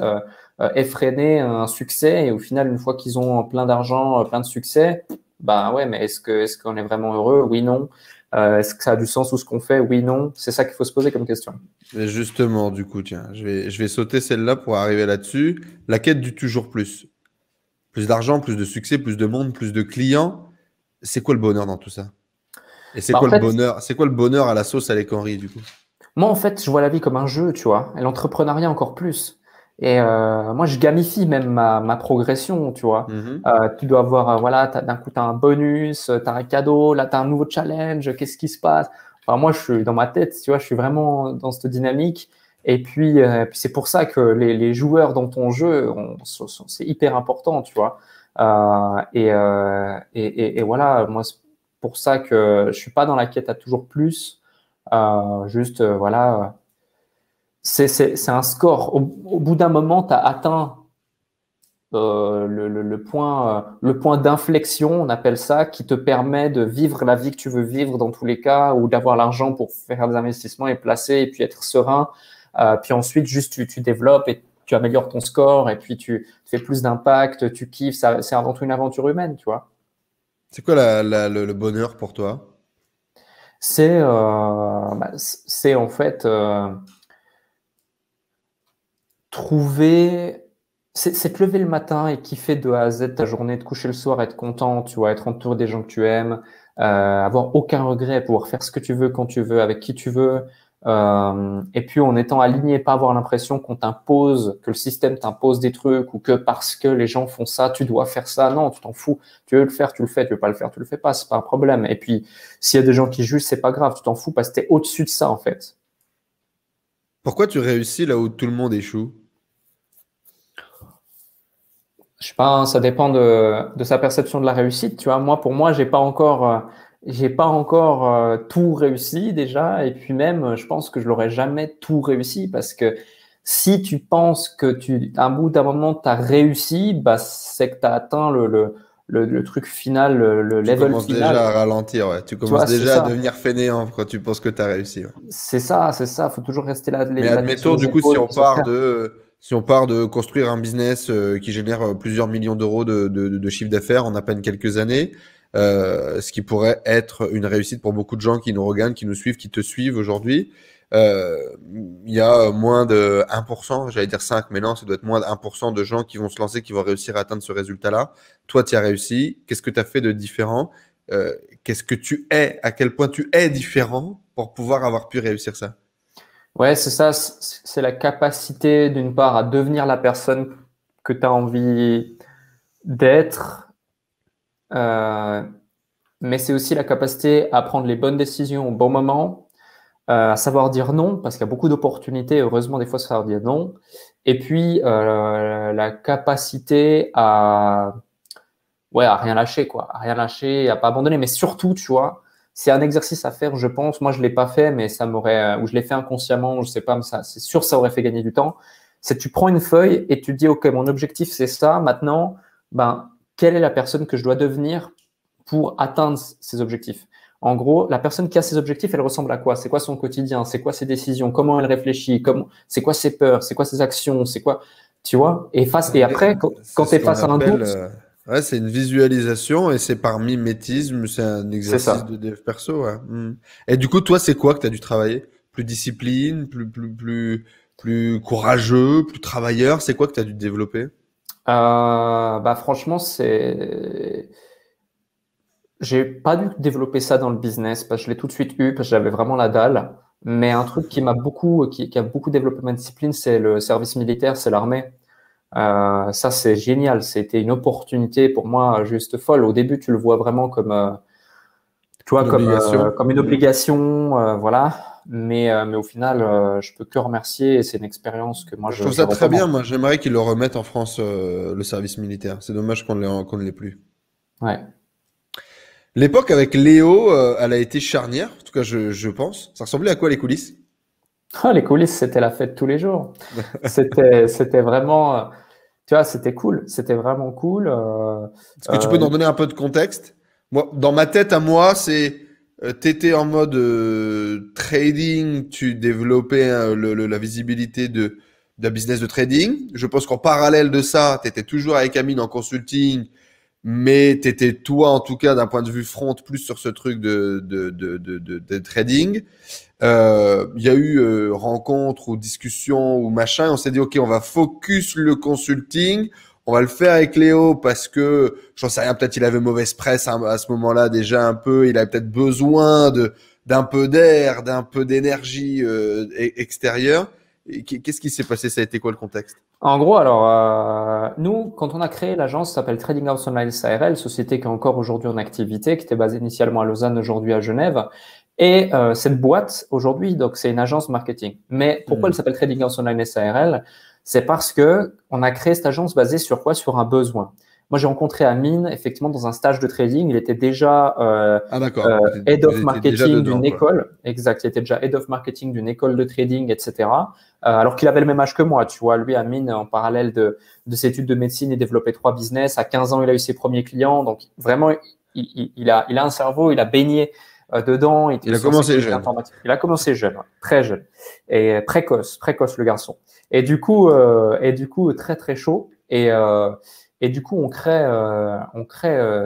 effrénée, un succès et au final une fois qu'ils ont plein d'argent, plein de succès, bah ouais, mais est-ce qu'on est vraiment heureux? Oui, non. Est-ce que ça a du sens ou ce qu'on fait? Oui, non. C'est ça qu'il faut se poser comme question. Mais justement, du coup, tiens, je vais sauter celle-là pour arriver là-dessus. La quête du toujours plus. Plus d'argent, plus de succès, plus de monde, plus de clients. C'est quoi le bonheur dans tout ça? Et c'est Bah, quoi en le fait, bonheur? C'est quoi le bonheur à la sauce Alec Henry, du coup? moi, en fait, je vois la vie comme un jeu, tu vois, et l'entrepreneuriat encore plus. Et moi, je gamifie même ma progression, tu vois. Mhm. Tu dois avoir, voilà, d'un coup, tu as un bonus, tu as un cadeau, là, tu as un nouveau challenge, qu'est-ce qui se passe? Enfin, moi, je suis dans ma tête, tu vois, je suis vraiment dans cette dynamique. Et puis c'est pour ça que les joueurs dans ton jeu, c'est hyper important, tu vois. Et voilà, moi, c'est pour ça que je suis pas dans la quête à toujours plus. Juste, voilà, c'est un score. Au bout d'un moment, tu as atteint le point d'inflexion, on appelle ça, qui te permet de vivre la vie que tu veux vivre dans tous les cas, ou d'avoir l'argent pour faire des investissements et placer, et puis être serein. Puis ensuite, juste tu développes et tu améliores ton score, et puis tu fais plus d'impact, tu kiffes. C'est avant tout une aventure humaine, tu vois. C'est quoi le bonheur pour toi? C'est en fait trouver, c'est te lever le matin et kiffer de A à Z ta journée, te coucher le soir, être content, tu vois, être entouré des gens que tu aimes, avoir aucun regret, pouvoir faire ce que tu veux quand tu veux, avec qui tu veux, et puis en étant aligné, pas avoir l'impression qu'on t'impose, que le système t'impose des trucs ou que parce que les gens font ça, tu dois faire ça. Non, tu t'en fous. Tu veux le faire, tu le fais. Tu veux pas le faire, tu le fais pas. C'est pas un problème. Et puis, s'il y a des gens qui jugent, c'est pas grave. Tu t'en fous parce que t'es au-dessus de ça, en fait. Pourquoi tu réussis là où tout le monde échoue? Je sais pas, hein, ça dépend de sa perception de la réussite. Tu vois, moi, pour moi, j'ai pas encore tout réussi déjà. Et puis même, je pense que je l'aurais jamais tout réussi parce que si tu penses que à un bout d'un moment, tu as réussi, bah, c'est que tu as atteint le truc final, le Tu level commences déjà final. à ralentir, ouais. Tu Tu commences vois, c'est déjà à ça. devenir fainéant quand tu penses que tu as réussi, ouais. C'est ça, c'est ça. Faut toujours rester là, Mais la tête sur admettons, les du coup, épaules et se faire. si on part de construire un business qui génère plusieurs millions d'euros de chiffre d'affaires en à peine quelques années, ce qui pourrait être une réussite pour beaucoup de gens qui nous regardent, qui nous suivent, qui te suivent aujourd'hui. Euh, il y a moins de 1%, j'allais dire 5, mais non, ça doit être moins de 1% de gens qui vont se lancer, qui vont réussir à atteindre ce résultat-là. Toi, tu as réussi. Qu'est-ce que tu as fait de différent? Qu'est-ce que tu es? À quel point tu es différent pour pouvoir avoir pu réussir ça? Ouais, c'est ça, c'est la capacité d'une part à devenir la personne que tu as envie d'être, euh, mais c'est aussi la capacité à prendre les bonnes décisions au bon moment, à savoir dire non, parce qu'il y a beaucoup d'opportunités, heureusement des fois savoir dire non, et puis la capacité ouais, à rien lâcher, quoi, à rien lâcher, à pas abandonner, mais surtout, tu vois, c'est un exercice à faire, je pense. Moi, je l'ai pas fait, mais ça m'aurait, ou je l'ai fait inconsciemment, je sais pas, mais ça, c'est sûr, ça aurait fait gagner du temps. C'est que tu prends une feuille et tu te dis, OK, mon objectif, c'est ça. Maintenant, ben, quelle est la personne que je dois devenir pour atteindre ces objectifs? En gros, la personne qui a ses objectifs, elle ressemble à quoi? C'est quoi son quotidien? C'est quoi ses décisions? Comment elle réfléchit? C'est quoi ses peurs? C'est quoi ses actions? C'est quoi, tu vois? Et après, C'est quand tu ce es qu'on face à un appelle, doute, ouais, c'est une visualisation et c'est par mimétisme, c'est un c'est exercice ça. de dev perso. Ouais. Et du coup, toi, c'est quoi que tu as dû travailler? Plus discipline, plus courageux, plus travailleur? C'est quoi que tu as dû développer? Bah franchement, j'ai pas dû développer ça dans le business parce que je l'ai tout de suite eu parce que j'avais vraiment la dalle. Mais un truc qui a beaucoup développé ma discipline, c'est le service militaire, c'est l'armée. Ça, c'est génial. C'était une opportunité pour moi juste folle. Au début, tu le vois vraiment comme, tu vois, Une obligation? comme une obligation, voilà. mais au final, je peux que remercier et c'est une expérience que moi Je trouve ça très bien. Moi, j'aimerais qu'ils le remettent en France, le service militaire. C'est dommage qu'on ne l'ait plus. Ouais. L'époque avec Léo, elle a été charnière. En tout cas, je pense. Ça ressemblait à quoi les coulisses? Ah, les coulisses, c'était la fête tous les jours. C'était vraiment, tu vois, c'était cool. C'était vraiment cool. Est-ce que tu peux nous donner un peu de contexte? Moi, dans ma tête à moi, c'est t'étais en mode trading, tu développais la visibilité d'un business de trading. Je pense qu'en parallèle de ça, t'étais toujours avec Amine en consulting, mais t'étais toi en tout cas d'un point de vue front plus sur ce truc de trading. Il y a eu rencontre ou discussion ou machin. On s'est dit ok, on va focus le consulting. On va le faire avec Léo parce que j'en sais rien. Peut-être il avait mauvaise presse à ce moment-là déjà un peu. Il avait peut-être besoin d'un peu d'air, d'un peu d'énergie extérieure. Qu'est-ce qui s'est passé? Ça a été quoi le contexte? En gros, alors, nous, quand on a créé l'agence, ça s'appelle Trading House Online SARL, société qui est encore aujourd'hui en activité, qui était basée initialement à Lausanne, aujourd'hui à Genève. Et cette boîte, aujourd'hui, donc c'est une agence marketing. Mais pourquoi elle s'appelle Trading House Online SARL? C'est parce que on a créé cette agence basée sur quoi? Sur un besoin. Moi, j'ai rencontré Amine, effectivement, dans un stage de trading. Il était déjà head of marketing d'une école. Exact, il était déjà head of marketing d'une école de trading, etc. Alors qu'il avait le même âge que moi, tu vois. Lui, Amine, en parallèle de ses études de médecine, il développait 3 business. À 15 ans, il a eu ses premiers clients. Donc, vraiment, il a un cerveau, il a baigné dedans. Il a commencé jeune. Il a commencé jeune, ouais, très jeune. Et précoce le garçon. Et du coup, très, très chaud. Et du coup, on crée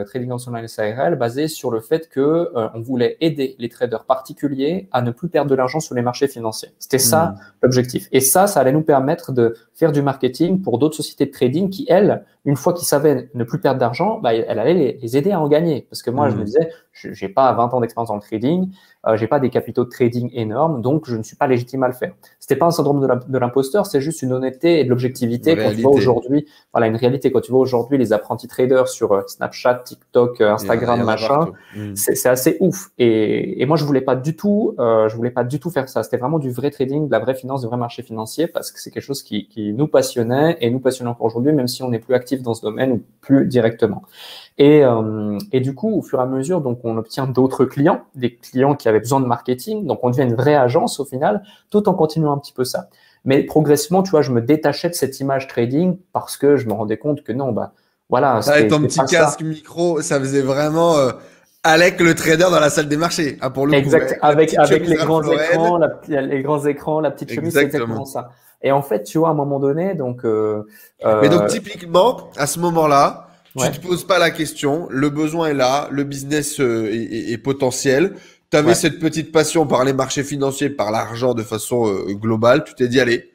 Trading House Online SARL basé sur le fait que on voulait aider les traders particuliers à ne plus perdre de l'argent sur les marchés financiers. C'était ça l'objectif. Et ça allait nous permettre de faire du marketing pour d'autres sociétés de trading qui, elles, une fois qu'ils savaient ne plus perdre d'argent, bah, elle allait les aider à en gagner. Parce que moi, je me disais, j'ai pas 20 ans d'expérience dans le trading, j'ai pas des capitaux de trading énormes, donc je ne suis pas légitime à le faire. C'était pas un syndrome de l'imposteur, c'est juste une honnêteté et de l'objectivité. Quand tu vois aujourd'hui, voilà, une réalité. Quand tu vois aujourd'hui les apprentis traders sur Snapchat, TikTok, Instagram, machin, c'est assez ouf. Et moi, je voulais pas du tout faire ça. C'était vraiment du vrai trading, de la vraie finance, du vrai marché financier, parce que c'est quelque chose qui nous passionnait et nous passionne encore aujourd'hui, même si on n'est plus actif dans ce domaine ou plus directement. Et du coup, au fur et à mesure, donc on obtient d'autres clients, des clients qui avaient besoin de marketing. Donc, on devient une vraie agence au final, tout en continuant un petit peu ça. Mais progressivement, tu vois, je me détachais de cette image trading parce que je me rendais compte que non, bah voilà. Avec ton petit casque micro, ça faisait vraiment Alec le trader dans la salle des marchés. Ah, pour le exact. coup, avec les grands écrans, la petite chemise, c'est exactement ça. Et en fait, tu vois, à un moment donné, donc. Mais donc typiquement, à ce moment-là, tu te poses pas la question. Le besoin est là, le business est potentiel. Tu avais cette petite passion par les marchés financiers, par l'argent de façon globale. Tu t'es dit, allez,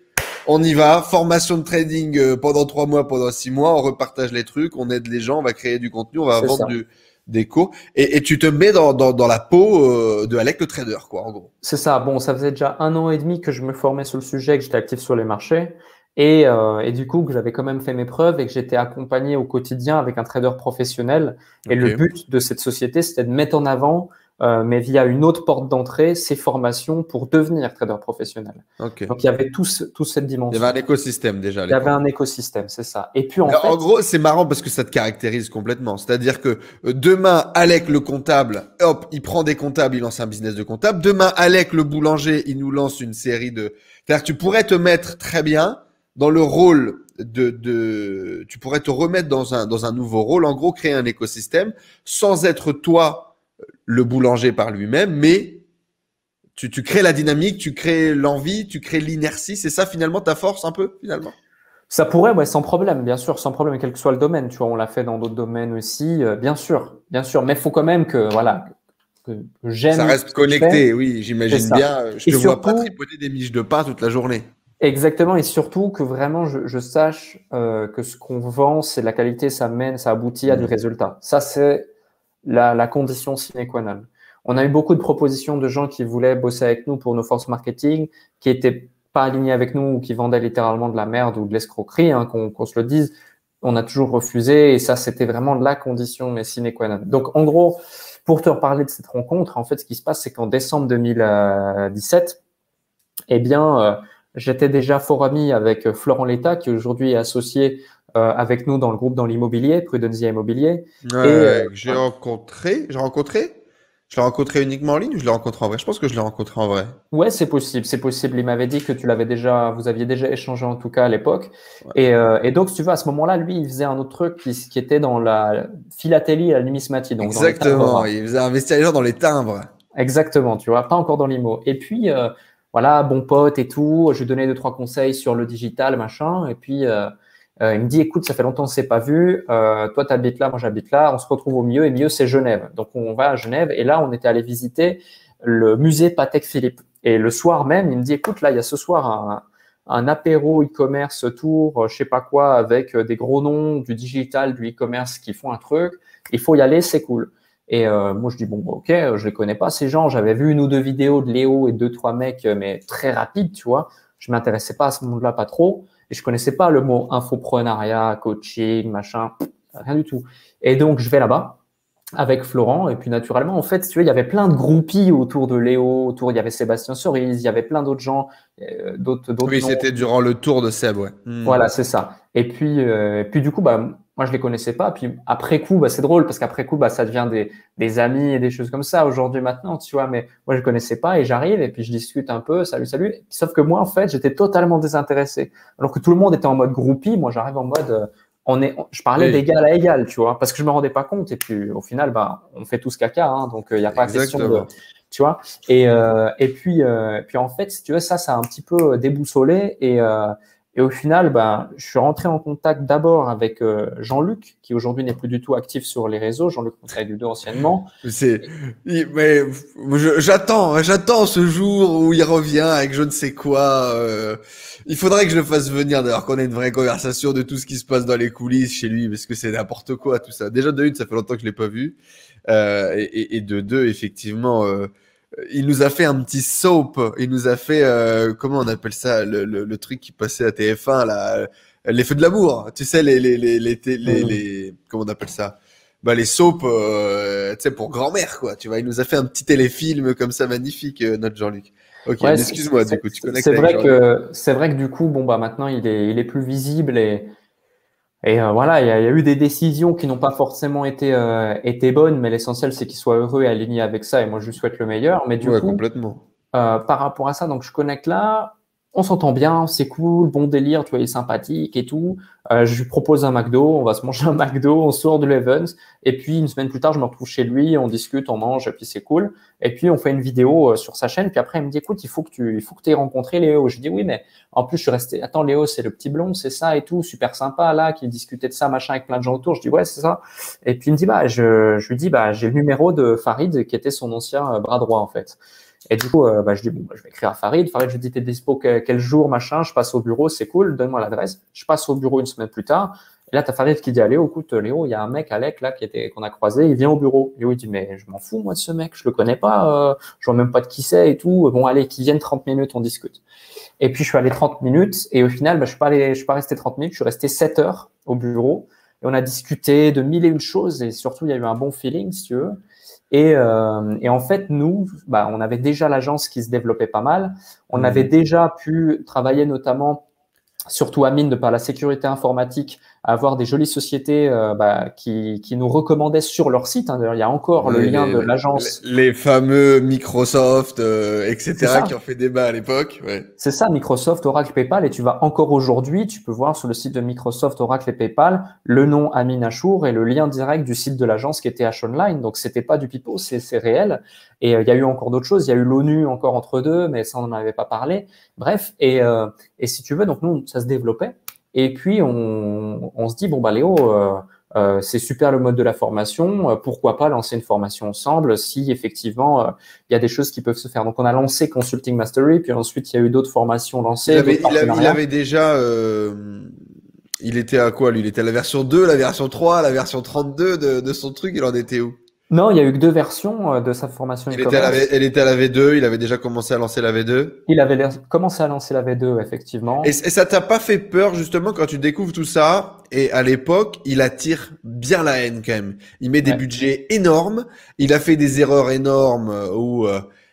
on y va. Formation de trading pendant 3 mois, pendant 6 mois. On repartage les trucs, on aide les gens, on va créer du contenu, on va vendre des cours. Et tu te mets dans la peau de Alec le trader, quoi, en gros. C'est ça. Bon, ça faisait déjà 1 an et demi que je me formais sur le sujet, que j'étais actif sur les marchés. Et du coup, que j'avais quand même fait mes preuves et que j'étais accompagné au quotidien avec un trader professionnel. Et le but de cette société, c'était de mettre en avant, mais via une autre porte d'entrée, ces formations pour devenir trader professionnel. Donc, il y avait toute cette dimension. Il y avait un écosystème déjà. Il y avait un écosystème, c'est ça. Et puis, en gros, c'est marrant parce que ça te caractérise complètement. C'est-à-dire que demain, Alec le comptable, hop, il prend des comptables, il lance un business de comptable. Demain, Alec le boulanger, il nous lance une série de… C'est-à-dire que tu pourrais te mettre très bien dans le rôle tu pourrais te remettre dans un nouveau rôle, en gros, créer un écosystème sans être toi le boulanger par lui-même, mais tu crées la dynamique, tu crées l'envie, tu crées l'inertie. C'est ça finalement ta force un peu finalement? Ça pourrait, ouais, sans problème, bien sûr, sans problème, quel que soit le domaine. Tu vois, on l'a fait dans d'autres domaines aussi, bien sûr. Mais il faut quand même que, voilà, que j'aime. Ça reste connecté, oui, j'imagine bien. Je te vois pas tripoter des miches de pain toute la journée. Exactement, et surtout que vraiment je sache que ce qu'on vend, c'est de la qualité, ça aboutit à du résultat. Ça, c'est la condition sine qua non. On a eu beaucoup de propositions de gens qui voulaient bosser avec nous pour nos forces marketing, qui étaient pas alignés avec nous ou qui vendaient littéralement de la merde ou de l'escroquerie, hein, qu'on se le dise. On a toujours refusé et ça, c'était vraiment la condition mais sine qua non. Donc, en gros, pour te reparler de cette rencontre, en fait, ce qui se passe, c'est qu'en décembre 2017, eh bien, j'étais déjà fort ami avec Florent Létat, qui aujourd'hui est associé avec nous dans le groupe dans l'immobilier, Prudensia Immobilier. Que j'ai rencontré. Je l'ai rencontré uniquement en ligne ou je l'ai rencontré en vrai? Je pense que je l'ai rencontré en vrai. Ouais, c'est possible, c'est possible. Il m'avait dit que vous aviez déjà échangé en tout cas à l'époque. Ouais. Et donc, si tu vois, à ce moment-là, lui, il faisait un autre truc qui était dans la philatélie et la numismatie, donc dans les Exactement, timbres. il faisait investir les gens dans les timbres. Exactement, tu vois, pas encore dans l'IMO. Et puis, voilà, bon pote et tout, je lui donnais deux, trois conseils sur le digital, machin. Et puis, il me dit, écoute, ça fait longtemps qu'on ne s'est pas vu. Toi, tu habites là, moi, j'habite là. On se retrouve au milieu et milieu, c'est Genève. Donc, on va à Genève. Et là, on était allé visiter le musée Patek Philippe. Et le soir même, il me dit, écoute, là, il y a ce soir un apéro e-commerce tour, je sais pas quoi, avec des gros noms, du digital, du e-commerce qui font un truc. Il faut y aller, c'est cool. Et moi, je dis, bon, ok, je les connais pas, ces gens. J'avais vu une ou deux vidéos de Léo et deux, trois mecs, mais très rapides, tu vois. Je m'intéressais pas à ce monde-là, pas trop. Et je connaissais pas le mot infoprenariat, coaching, machin, rien du tout. Et donc, je vais là-bas avec Florent. Et puis, naturellement, en fait, si tu vois, il y avait plein de groupies autour de Léo, il y avait Sébastien Cerise, il y avait plein d'autres gens, d'autres Oui, noms. c'était durant le tour de Seb, ouais. Voilà, c'est ça. Et puis du coup, bah, moi, je les connaissais pas. Puis après coup, bah, c'est drôle parce qu'après coup, bah, ça devient des amis et des choses comme ça aujourd'hui, maintenant, tu vois. Mais moi, je connaissais pas et j'arrive et puis je discute un peu, salut, salut. Sauf que moi, en fait, j'étais totalement désintéressé. Alors que tout le monde était en mode groupie. Moi, j'arrive en mode, je parlais Oui. d'égal à égal, tu vois, parce que je me rendais pas compte. Et puis au final, bah, on fait tous caca, hein, donc il n'y a pas question de, Exactement. tu vois. Puis en fait, si tu veux, ça a un petit peu déboussolé et au final, ben, je suis rentré en contact d'abord avec Jean-Luc, qui aujourd'hui n'est plus du tout actif sur les réseaux. Jean-Luc Montaille-Ludo anciennement. Mais j'attends ce jour où il revient avec je ne sais quoi. Il faudrait que je le fasse venir d'ailleurs, qu'on ait une vraie conversation de tout ce qui se passe dans les coulisses chez lui, parce que c'est n'importe quoi tout ça. Déjà de une, ça fait longtemps que je l'ai pas vu, et de deux, effectivement, il nous a fait un petit soap. Il nous a fait comment on appelle ça, le truc qui passait à TF1 là, les feux de l'amour. Tu sais les comment on appelle ça? Bah les soaps, tu sais, pour grand-mère, quoi. Tu vois, il nous a fait un petit téléfilm comme ça, magnifique, notre Jean-Luc. Ok, Ouais, mais excuse-moi, du coup, tu connectes c'est avec vrai Jean-Luc. c'est vrai que du coup, bon, bah, maintenant, il est plus visible et voilà, il y a eu des décisions qui n'ont pas forcément été bonnes, mais l'essentiel, c'est qu'il soit heureux et aligné avec ça. Et moi, je lui souhaite le meilleur. Mais du Ouais, coup, complètement. par rapport à ça, donc je connecte là, on s'entend bien, c'est cool, bon délire, tu vois, il est sympathique et tout. Je lui propose un McDo, on va se manger un McDo, on sort de l'Evans, et puis une semaine plus tard, je me retrouve chez lui, on discute, on mange, et puis c'est cool. Et puis on fait une vidéo sur sa chaîne, puis après il me dit, écoute, il faut que tu aies rencontré Léo. Je dis oui, mais en plus je suis resté, attends, Léo, c'est le petit blond, c'est ça et tout, super sympa là, qui discutait de ça, machin, avec plein de gens autour. Je dis ouais, c'est ça. Et puis il me dit, bah, je lui dis, bah, j'ai le numéro de Farid, qui était son ancien bras droit en fait. Et du coup, bah, je dis, bon, bah, je vais écrire à Farid. Farid, je lui dis, t'es dispo quel jour, machin, je passe au bureau, c'est cool, donne-moi l'adresse. Je passe au bureau une semaine plus tard. Et là, t'as Farid qui dit à Léo, écoute, Léo, il y a un mec, Alec, là, qu'on a croisé, il vient au bureau. Léo, il dit, mais je m'en fous, moi, de ce mec, je le connais pas, je vois même pas de qui c'est et tout. Bon, allez, qu'il vienne 30 minutes, on discute. Et puis, je suis allé 30 minutes, et au final, bah, je suis pas resté 30 minutes, je suis resté 7 heures au bureau. Et on a discuté de mille et une choses, et surtout, il y a eu un bon feeling, si tu veux. Et en fait, nous, bah, on avait déjà l'agence qui se développait pas mal. On avait déjà pu travailler notamment, surtout Amine, de par la sécurité informatique, à avoir des jolies sociétés bah, qui nous recommandaient sur leur site. Hein. D'ailleurs, il y a encore le lien de l'agence. Les fameux Microsoft, C'est etc., ça. qui ont fait débat à l'époque. Ouais. C'est ça, Microsoft, Oracle, PayPal. Et tu vas encore aujourd'hui, tu peux voir sur le site de Microsoft, Oracle et PayPal le nom Amin Achour et le lien direct du site de l'agence qui était H Online. Donc, c'était pas du pipeau, c'est réel. Et il y a eu encore d'autres choses. Il y a eu l'ONU encore entre deux, mais ça, on n'en avait pas parlé. Bref, et si tu veux, donc nous, ça se développait. Et puis, on se dit, bon, bah, Léo, c'est super le mode de la formation. Pourquoi pas lancer une formation ensemble si effectivement il y a des choses qui peuvent se faire. Donc on a lancé Consulting Mastery, puis ensuite il y a eu d'autres formations lancées. Il avait déjà. Il était à quoi lui? Il était à la version 2, la version 3, la version 32 de son truc. Il en était où? Non, il y a eu que 2 versions de sa formation e-commerce. Elle était à la V2, il avait déjà commencé à lancer la V2. Il avait commencé à lancer la V2, Et effectivement. ça t'a pas fait peur justement quand tu découvres tout ça? Et à l'époque, il attire bien la haine quand même. Il met des Ouais, budgets énormes. Il a fait des erreurs énormes où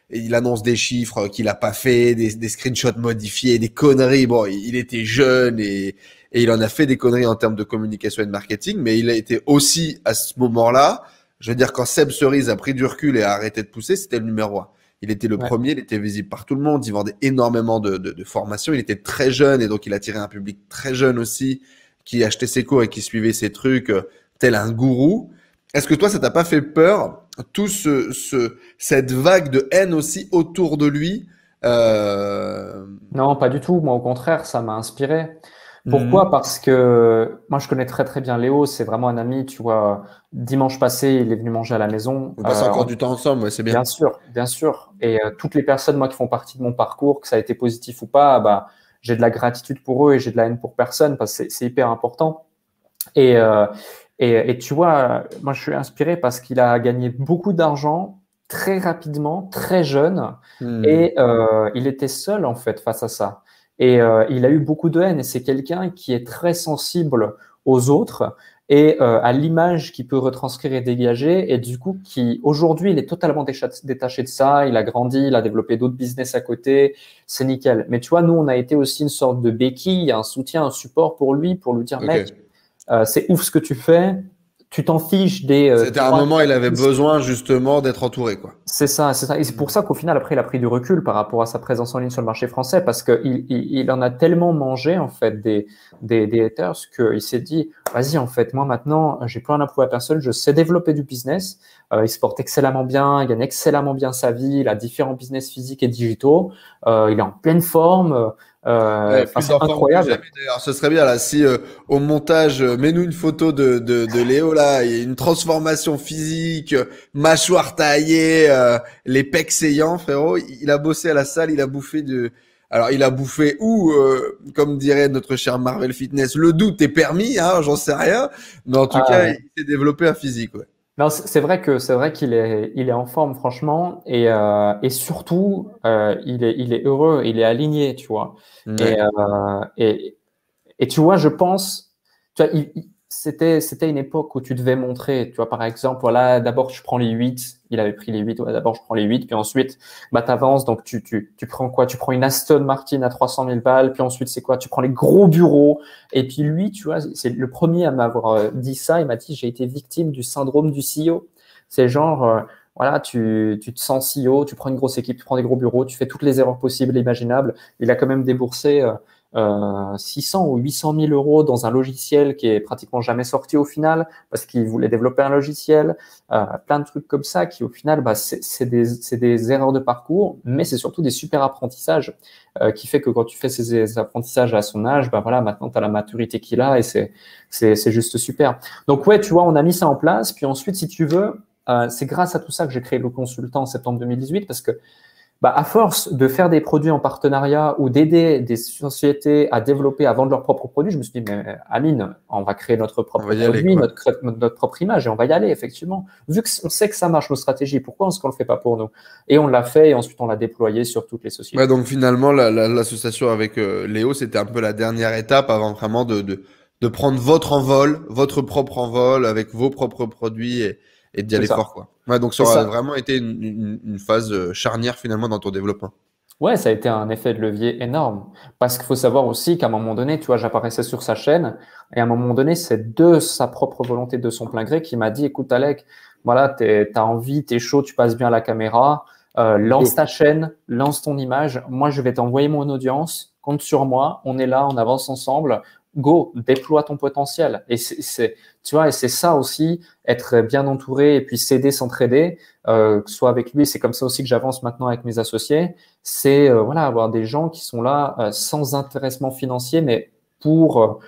il annonce des chiffres qu'il a pas fait, des screenshots modifiés, des conneries. Bon, il était jeune et il en a fait des conneries en termes de communication et de marketing, mais il a été aussi à ce moment-là, je veux dire, quand Seb Cerise a pris du recul et a arrêté de pousser, c'était le numéro un. Il était le ouais. premier, il était visible par tout le monde, il vendait énormément de formations, il était très jeune et donc il attirait un public très jeune aussi qui achetait ses cours et qui suivait ses trucs tel un gourou. Est-ce que toi, ça t'a pas fait peur, tout cette vague de haine aussi autour de lui Non, pas du tout. Moi, au contraire, ça m'a inspiré. Pourquoi? Mhm. Parce que moi, je connais très très bien Léo. C'est vraiment un ami. Tu vois, dimanche passé, il est venu manger à la maison. On passe encore du temps ensemble, ouais, c'est bien. Bien sûr, bien sûr. Et toutes les personnes, moi, qui font partie de mon parcours, que ça a été positif ou pas, bah, j'ai de la gratitude pour eux et j'ai de la haine pour personne parce que c'est hyper important. Et, euh, et tu vois, moi, je suis inspiré parce qu'il a gagné beaucoup d'argent très rapidement, très jeune, Hmm. et il était seul en fait face à ça. Et il a eu beaucoup de haine. Et c'est quelqu'un qui est très sensible aux autres et à l'image qu'il peut retranscrire et dégager. Et du coup, qui aujourd'hui, il est totalement détaché de ça. Il a grandi, il a développé d'autres business à côté. C'est nickel. Mais tu vois, nous, on a été aussi une sorte de béquille, un soutien, un support pour lui dire, mec, Ok. c'est ouf ce que tu fais. Tu t'en fiches des C'était un 3, moment, il 4, avait 10. besoin justement d'être entouré, quoi. C'est ça, c'est ça. Et c'est pour ça qu'au final, après, il a pris du recul par rapport à sa présence en ligne sur le marché français, parce qu'il en a tellement mangé, en fait, des haters, qu'il s'est dit, vas-y, en fait, moi, maintenant, j'ai plus rien à prouver à personne, je sais développer du business. Il se porte excellemment bien, il gagne excellemment bien sa vie, il a différents business physiques et digitaux, il est en pleine forme, Ouais, enfin, plus c'est en forme que incroyable. jamais d'ailleurs. Ce serait bien là si au montage, mets-nous une photo de Léo là, il y a une transformation physique, mâchoire taillée, les pecs saillants, frérot. Il a bossé à la salle, il a bouffé de. Alors il a bouffé ou comme dirait notre cher Marvel Fitness, le doute est permis, hein, j'en sais rien, mais en tout Ah cas ouais. il s'est développé un physique, ouais. Non, c'est vrai qu'il est en forme franchement et surtout il est heureux, il est aligné, tu vois. Et, Ouais. euh, et et tu vois, je pense, tu vois, c'était une époque où tu devais montrer, tu vois, par exemple, voilà, d'abord je prends les 8, il avait pris les 8, ouais, d'abord je prends les 8, puis ensuite, bah, t'avances, donc tu prends quoi? Tu prends une Aston Martin à 300 000 balles, puis ensuite c'est quoi? Tu prends les gros bureaux, et puis lui, tu vois, c'est le premier à m'avoir dit ça, il m'a dit, j'ai été victime du syndrome du CEO. C'est genre, voilà, tu te sens CEO, tu prends une grosse équipe, tu prends des gros bureaux, tu fais toutes les erreurs possibles et imaginables. Il a quand même déboursé 600 ou 800 000 euros dans un logiciel qui est pratiquement jamais sorti au final parce qu'il voulait développer un logiciel, plein de trucs comme ça qui au final, bah, c'est des erreurs de parcours, mais c'est surtout des super apprentissages qui fait que quand tu fais ces apprentissages à son âge, bah voilà, maintenant tu as la maturité qu'il a et c'est juste super. Donc ouais, tu vois, on a mis ça en place, puis ensuite, si tu veux, c'est grâce à tout ça que j'ai créé le consultant en septembre 2018 parce que bah, à force de faire des produits en partenariat ou d'aider des sociétés à développer, à vendre leurs propres produits, je me suis dit, mais Amine, on va créer notre On va propre y aller produit, quoi. notre propre image et on va y aller, effectivement. Vu qu'on sait que ça marche, nos stratégies, pourquoi est-ce qu'on le fait pas pour nous? Et on l'a fait et ensuite on l'a déployé sur toutes les Ouais, sociétés. donc finalement, l'association avec Léo, c'était un peu la dernière étape avant vraiment de prendre votre envol, votre propre envol avec vos propres produits et d'y C'est aller ça. fort, quoi. Ouais, donc ça C'est aura ça. vraiment été une phase charnière finalement dans ton développement. Ouais, ça a été un effet de levier énorme. Parce qu'il faut savoir aussi qu'à un moment donné, tu vois, j'apparaissais sur sa chaîne et à un moment donné, c'est de sa propre volonté, de son plein gré, qui m'a dit, écoute, Alec, voilà, t'as envie, t'es chaud, tu passes bien à la caméra, lance Go. ta chaîne, lance ton image. Moi, je vais t'envoyer mon audience. Compte sur moi. On est là, on avance ensemble. Go, déploie ton potentiel. Et tu vois, et c'est ça aussi, être bien entouré et puis s'aider, s'entraider, que ce soit avec lui. C'est comme ça aussi que j'avance maintenant avec mes associés, c'est voilà, avoir des gens qui sont là sans intéressement financier, mais pour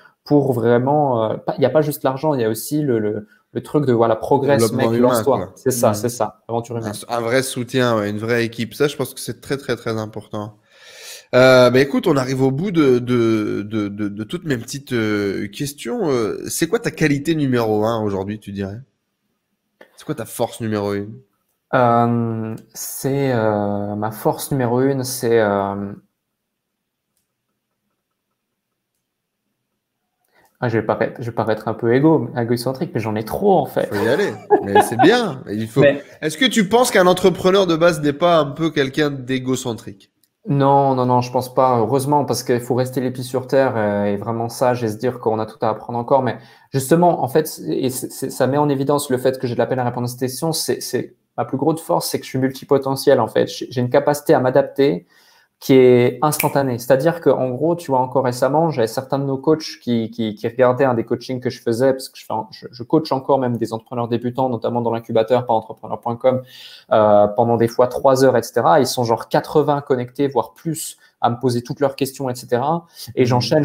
vraiment. Il n'y a pas juste l'argent, il y a aussi le truc de voilà, progresse, Développement mec, humain, lance-toi. quoi. C'est Mhm. ça, aventure humaine. Un vrai soutien, ouais, une vraie équipe. Ça, je pense que c'est très, très, très important. Bah écoute, on arrive au bout de toutes mes petites questions. C'est quoi ta qualité numéro un aujourd'hui, tu dirais? C'est quoi ta force numéro 1? Ma force numéro 1, c'est je vais paraître un peu égocentrique, mais j'en ai trop en fait. Faut y aller. Mais c'est bien. Il faut. Mais Est-ce que tu penses qu'un entrepreneur de base n'est pas un peu quelqu'un d'égocentrique? non, non, non, je pense pas. Heureusement, parce qu'il faut rester les pieds sur terre et vraiment sage et se dire qu'on a tout à apprendre encore. Mais justement, en fait, ça met en évidence le fait que j'ai de la peine à répondre à cette question. Ma plus grosse force, c'est que je suis multipotentiel. En fait, j'ai une capacité à m'adapter qui est instantané. C'est-à-dire qu'en gros, tu vois, encore récemment, j'avais certains de nos coachs qui regardaient un des coachings que je faisais, parce que je coach encore même des entrepreneurs débutants, notamment dans l'incubateur, par entrepreneur.com, pendant des fois 3 heures, etc. Ils sont genre 80 connectés, voire plus, à me poser toutes leurs questions, etc. Et j'enchaîne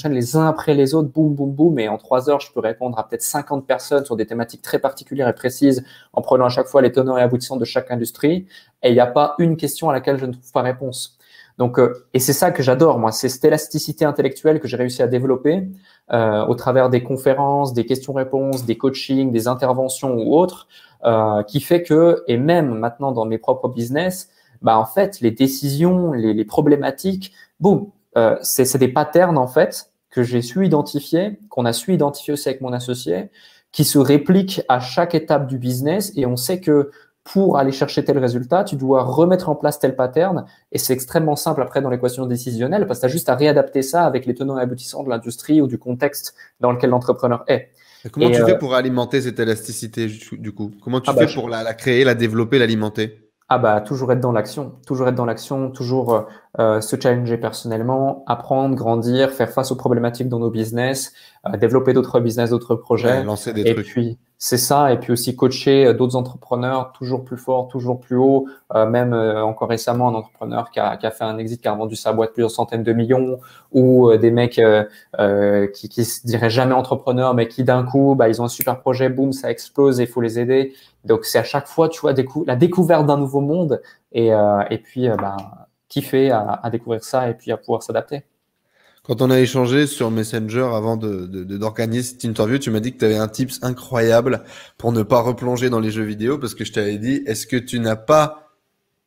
les uns après les autres, boum, boum, boum. Et en 3 heures, je peux répondre à peut-être 50 personnes sur des thématiques très particulières et précises, en prenant à chaque fois les tenants et aboutissants de chaque industrie. Et il n'y a pas une question à laquelle je ne trouve pas réponse. Donc, et c'est ça que j'adore, moi, c'est cette élasticité intellectuelle que j'ai réussi à développer au travers des conférences, des questions-réponses, des coachings, des interventions ou autres, qui fait que, et même maintenant dans mes propres business, bah en fait, les décisions, les problématiques, boum, c'est des patterns en fait que j'ai su identifier, qu'on a su identifier aussi avec mon associé, qui se répliquent à chaque étape du business, et on sait que pour aller chercher tel résultat, tu dois remettre en place tel pattern. Et c'est extrêmement simple après dans l'équation décisionnelle parce que tu as juste à réadapter ça avec les tenants et aboutissants de l'industrie ou du contexte dans lequel l'entrepreneur est. Et comment tu fais pour alimenter cette élasticité du coup? Comment tu fais pour la créer, la développer, l'alimenter? Ah bah toujours être dans l'action, toujours se challenger personnellement, apprendre, grandir, faire face aux problématiques dans nos business, développer d'autres business, d'autres projets. Ouais, lancer des Et trucs. puis c'est ça, et puis aussi coacher d'autres entrepreneurs toujours plus forts, toujours plus haut. Même encore récemment, un entrepreneur qui a fait un exit, qui a vendu sa boîte plusieurs centaines de millions, ou des mecs qui se diraient jamais entrepreneurs, mais qui d'un coup, bah, ils ont un super projet, boum, ça explose et il faut les aider. Donc c'est à chaque fois, tu vois, la découverte d'un nouveau monde et puis bah, kiffer à découvrir ça et puis à pouvoir s'adapter. Quand on a échangé sur Messenger avant d'organiser cette interview, tu m'as dit que tu avais un tips incroyable pour ne pas replonger dans les jeux vidéo parce que je t'avais dit, est-ce que tu n'as pas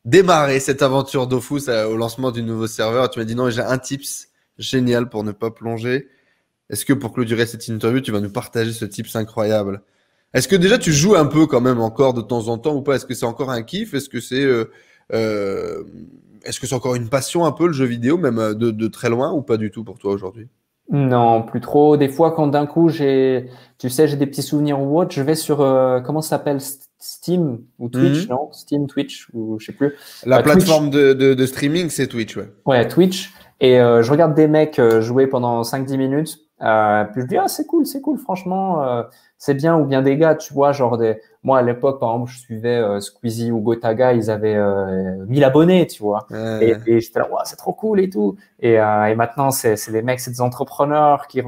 démarré cette aventure Dofus au lancement du nouveau serveur? Tu m'as dit non, j'ai un tips génial pour ne pas plonger. Est-ce que pour clôturer cette interview, tu vas nous partager ce tips incroyable? Est-ce que déjà tu joues un peu quand même encore de temps en temps ou pas? Est-ce que c'est encore un kiff? Est-ce que c'est encore une passion un peu le jeu vidéo, même de très loin ou pas du tout pour toi aujourd'hui? Non, plus trop. Des fois, quand d'un coup j'ai des petits souvenirs ou autre, je vais sur comment ça s'appelle, Steam ou Twitch, non? Steam, Twitch ou je sais plus. La Twitch. plateforme de streaming, c'est Twitch, ouais. Ouais, Twitch. Et je regarde des mecs jouer pendant 5-10 minutes. Puis je dis, ah, c'est cool, franchement, c'est bien. Ou bien des gars, tu vois, moi, à l'époque, par exemple, je suivais Squeezie ou Gotaga, ils avaient 1000 abonnés, tu vois. Et j'étais là, ouais, c'est trop cool et tout. Et maintenant, c'est des mecs, c'est des entrepreneurs qui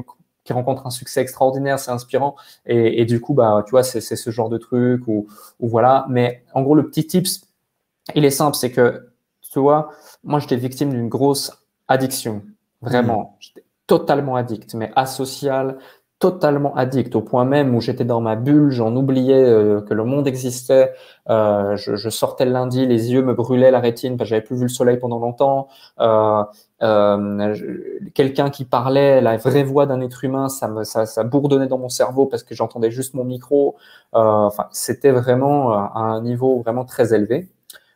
rencontrent un succès extraordinaire, c'est inspirant. Et du coup, bah, tu vois, c'est ce genre de truc ou voilà. Mais en gros, le petit tips, il est simple, c'est que, tu vois, moi, j'étais victime d'une grosse addiction. Vraiment. J'étais totalement addict, mais asocial, totalement addict, au point même où j'étais dans ma bulle, j'en oubliais que le monde existait. Je sortais le lundi, les yeux me brûlaient, la rétine, parce que j'avais plus vu le soleil pendant longtemps. Quelqu'un qui parlait, la vraie voix d'un être humain, ça bourdonnait dans mon cerveau parce que j'entendais juste mon micro. Enfin, c'était vraiment à un niveau vraiment très élevé.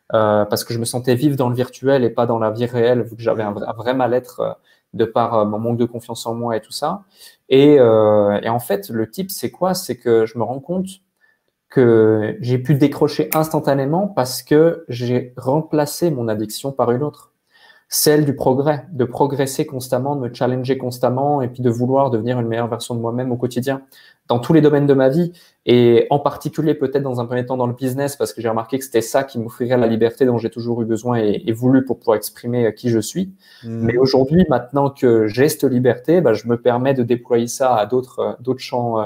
Parce que je me sentais vivre dans le virtuel et pas dans la vie réelle, vu que j'avais un vrai mal-être de par mon manque de confiance en moi et tout ça. Et en fait, le type, c'est quoi? C'est que je me rends compte que j'ai pu décrocher instantanément parce que j'ai remplacé mon addiction par une autre. Celle du progrès, de progresser constamment, de me challenger constamment et puis de vouloir devenir une meilleure version de moi-même au quotidien, dans tous les domaines de ma vie et en particulier peut-être dans un premier temps dans le business parce que j'ai remarqué que c'était ça qui m'offrirait la liberté dont j'ai toujours eu besoin et voulu pour pouvoir exprimer qui je suis. Mais aujourd'hui, maintenant que j'ai cette liberté, bah, je me permets de déployer ça à d'autres champs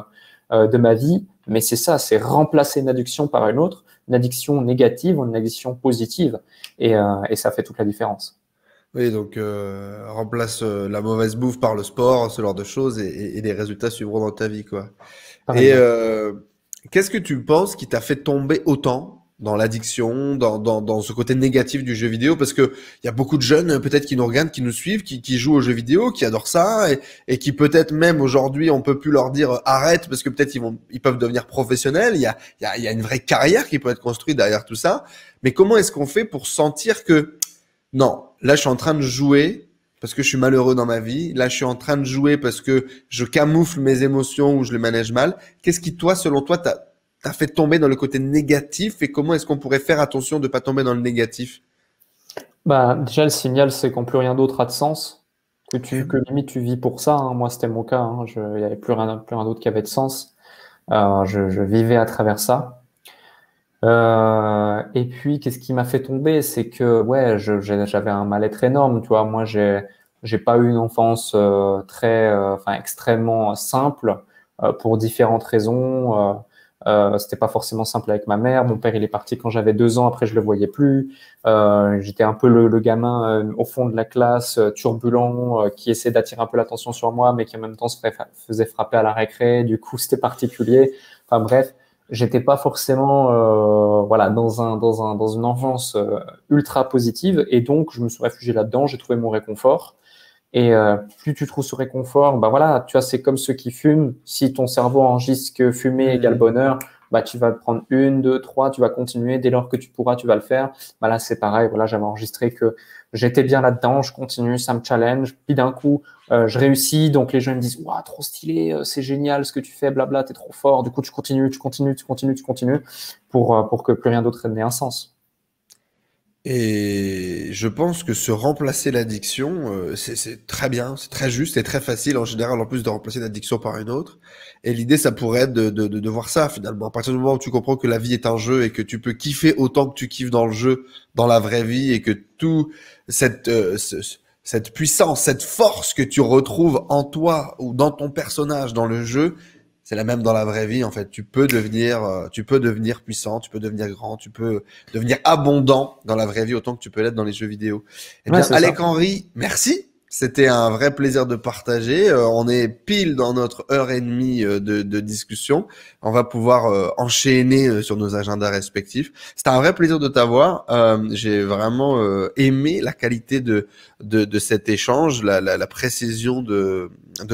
de ma vie. Mais c'est ça, c'est remplacer une addiction par une autre, une addiction négative ou une addiction positive et ça fait toute la différence. Oui, donc remplace la mauvaise bouffe par le sport, ce genre de choses, et les résultats suivront dans ta vie, quoi. Par Et exemple. qu'est-ce que tu penses qui t'a fait tomber autant dans l'addiction, dans ce côté négatif du jeu vidéo? Parce que il y a beaucoup de jeunes peut-être qui nous regardent, qui nous suivent, qui jouent aux jeux vidéo, qui adorent ça et qui peut-être même aujourd'hui on peut plus leur dire arrête parce que peut-être ils peuvent devenir professionnels. Il y a une vraie carrière qui peut être construite derrière tout ça. Mais comment est-ce qu'on fait pour sentir que non, là je suis en train de jouer parce que je suis malheureux dans ma vie. Là je suis en train de jouer parce que je camoufle mes émotions ou je les manage mal. Qu'est-ce qui toi, selon toi, t'as fait tomber dans le côté négatif et comment est-ce qu'on pourrait faire attention de pas tomber dans le négatif? Bah, déjà, le signal, c'est quand plus rien d'autre a de sens, que limite tu vis pour ça. Hein. Moi, c'était mon cas. Hein. Il n'y avait plus rien d'autre qui avait de sens. Je vivais à travers ça. Et puis, qu'est-ce qui m'a fait tomber? C'est que, ouais, j'avais un mal-être énorme. Tu vois, moi, j'ai pas eu une enfance extrêmement simple pour différentes raisons. C'était pas forcément simple avec ma mère. Mon père, il est parti quand j'avais 2 ans. Après, je le voyais plus. J'étais un peu le gamin au fond de la classe, turbulent, qui essayait d'attirer un peu l'attention sur moi, mais qui en même temps se faisait frapper à la récré. Du coup, c'était particulier. Enfin bref, j'étais pas forcément dans une enfance ultra positive. Et donc, je me suis réfugié là-dedans. J'ai trouvé mon réconfort. Et plus tu trouves ce réconfort, bah voilà, tu vois, c'est comme ceux qui fument. Si ton cerveau enregistre que fumer égale bonheur, bah tu vas prendre 1, 2, 3, tu vas continuer. Dès lors que tu pourras, tu vas le faire. Bah là, c'est pareil. Voilà, j'avais enregistré que j'étais bien là-dedans, je continue, ça me challenge. Puis d'un coup, je réussis. Donc les gens me disent, waouh, trop stylé, c'est génial ce que tu fais, blabla, t'es trop fort. Du coup, tu continues pour que plus rien d'autre n'ait un sens. Et je pense que se remplacer l'addiction, c'est très bien, c'est très juste et très facile en général en plus de remplacer l'addiction par une autre. Et l'idée, ça pourrait être de voir ça finalement. À partir du moment où tu comprends que la vie est un jeu et que tu peux kiffer autant que tu kiffes dans le jeu, dans la vraie vie, et que tout cette puissance, cette force que tu retrouves en toi ou dans ton personnage dans le jeu, c'est la même dans la vraie vie, en fait. Tu peux devenir puissant, tu peux devenir grand, tu peux devenir abondant dans la vraie vie autant que tu peux l'être dans les jeux vidéo. Eh bien, Alec Henry, merci. C'était un vrai plaisir de partager. On est pile dans notre 1h30 de discussion. On va pouvoir enchaîner sur nos agendas respectifs. C'était un vrai plaisir de t'avoir. J'ai vraiment aimé la qualité de cet échange, la précision de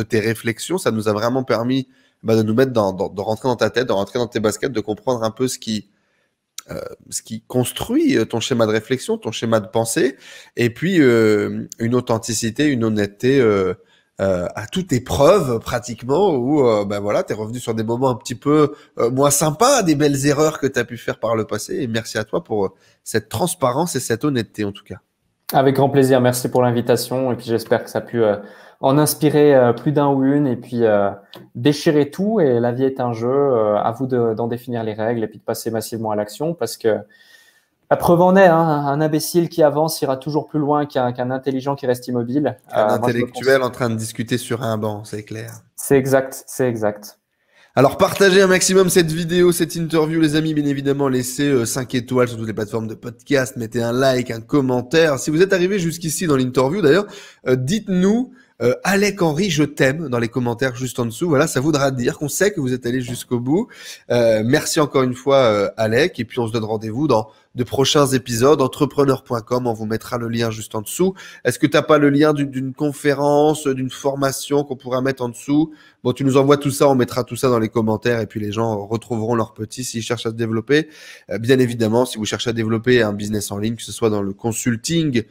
tes réflexions. Ça nous a vraiment permis de nous mettre de rentrer dans ta tête, de rentrer dans tes baskets, de comprendre un peu ce qui construit ton schéma de réflexion, ton schéma de pensée, et puis une authenticité, une honnêteté à toute épreuve pratiquement, où t'es revenu sur des moments un petit peu moins sympas, des belles erreurs que tu as pu faire par le passé, et merci à toi pour cette transparence et cette honnêteté en tout cas. Avec grand plaisir, merci pour l'invitation, et puis j'espère que ça a pu en inspirer plus d'un ou une, et puis déchirer tout. Et la vie est un jeu, à vous d'en définir les règles et puis de passer massivement à l'action, parce que la preuve en est, hein, un imbécile qui avance ira toujours plus loin qu'un intelligent qui reste immobile. Un intellectuel en train de discuter sur un banc, c'est clair. C'est exact, c'est exact. Alors partagez un maximum cette vidéo, cette interview les amis, bien évidemment laissez 5 étoiles sur toutes les plateformes de podcast, mettez un like, un commentaire. Si vous êtes arrivé jusqu'ici dans l'interview d'ailleurs, dites-nous Alec Henry, je t'aime dans les commentaires juste en dessous. Voilà, ça voudra dire qu'on sait que vous êtes allé jusqu'au bout. Merci encore une fois Alec, et puis on se donne rendez-vous dans de prochains épisodes. Entrepreneur.com, on vous mettra le lien juste en dessous. Est-ce que t'as pas le lien d'une conférence, d'une formation qu'on pourra mettre en dessous? Bon, tu nous envoies tout ça, on mettra tout ça dans les commentaires, et puis les gens retrouveront leur petit s'ils cherchent à se développer. Bien évidemment, si vous cherchez à développer un business en ligne, que ce soit dans le consulting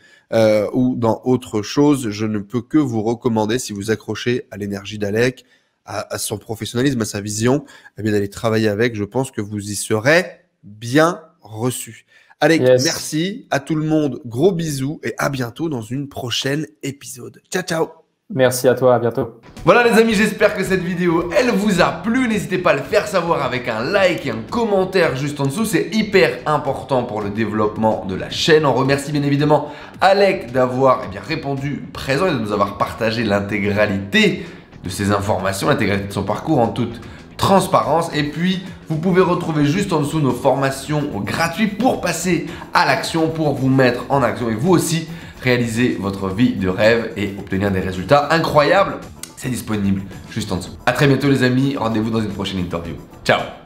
ou dans autre chose, je ne peux que vous recommander, si vous accrochez à l'énergie d'Alec, à son professionnalisme, à sa vision, eh bien d'aller travailler avec. Je pense que vous y serez bien reçu. Alec, merci à tout le monde. Gros bisous et à bientôt dans une prochaine épisode. Ciao, ciao. Merci à toi, à bientôt. Voilà les amis, j'espère que cette vidéo, elle vous a plu. N'hésitez pas à le faire savoir avec un like et un commentaire juste en dessous. C'est hyper important pour le développement de la chaîne. On remercie bien évidemment Alec d'avoir répondu présent et de nous avoir partagé l'intégralité de ses informations, l'intégralité de son parcours en toute transparence. Et puis, vous pouvez retrouver juste en dessous nos formations gratuites pour passer à l'action, pour vous mettre en action et vous aussi réaliser votre vie de rêve et obtenir des résultats incroyables. C'est disponible juste en dessous. À très bientôt les amis, rendez-vous dans une prochaine interview. Ciao.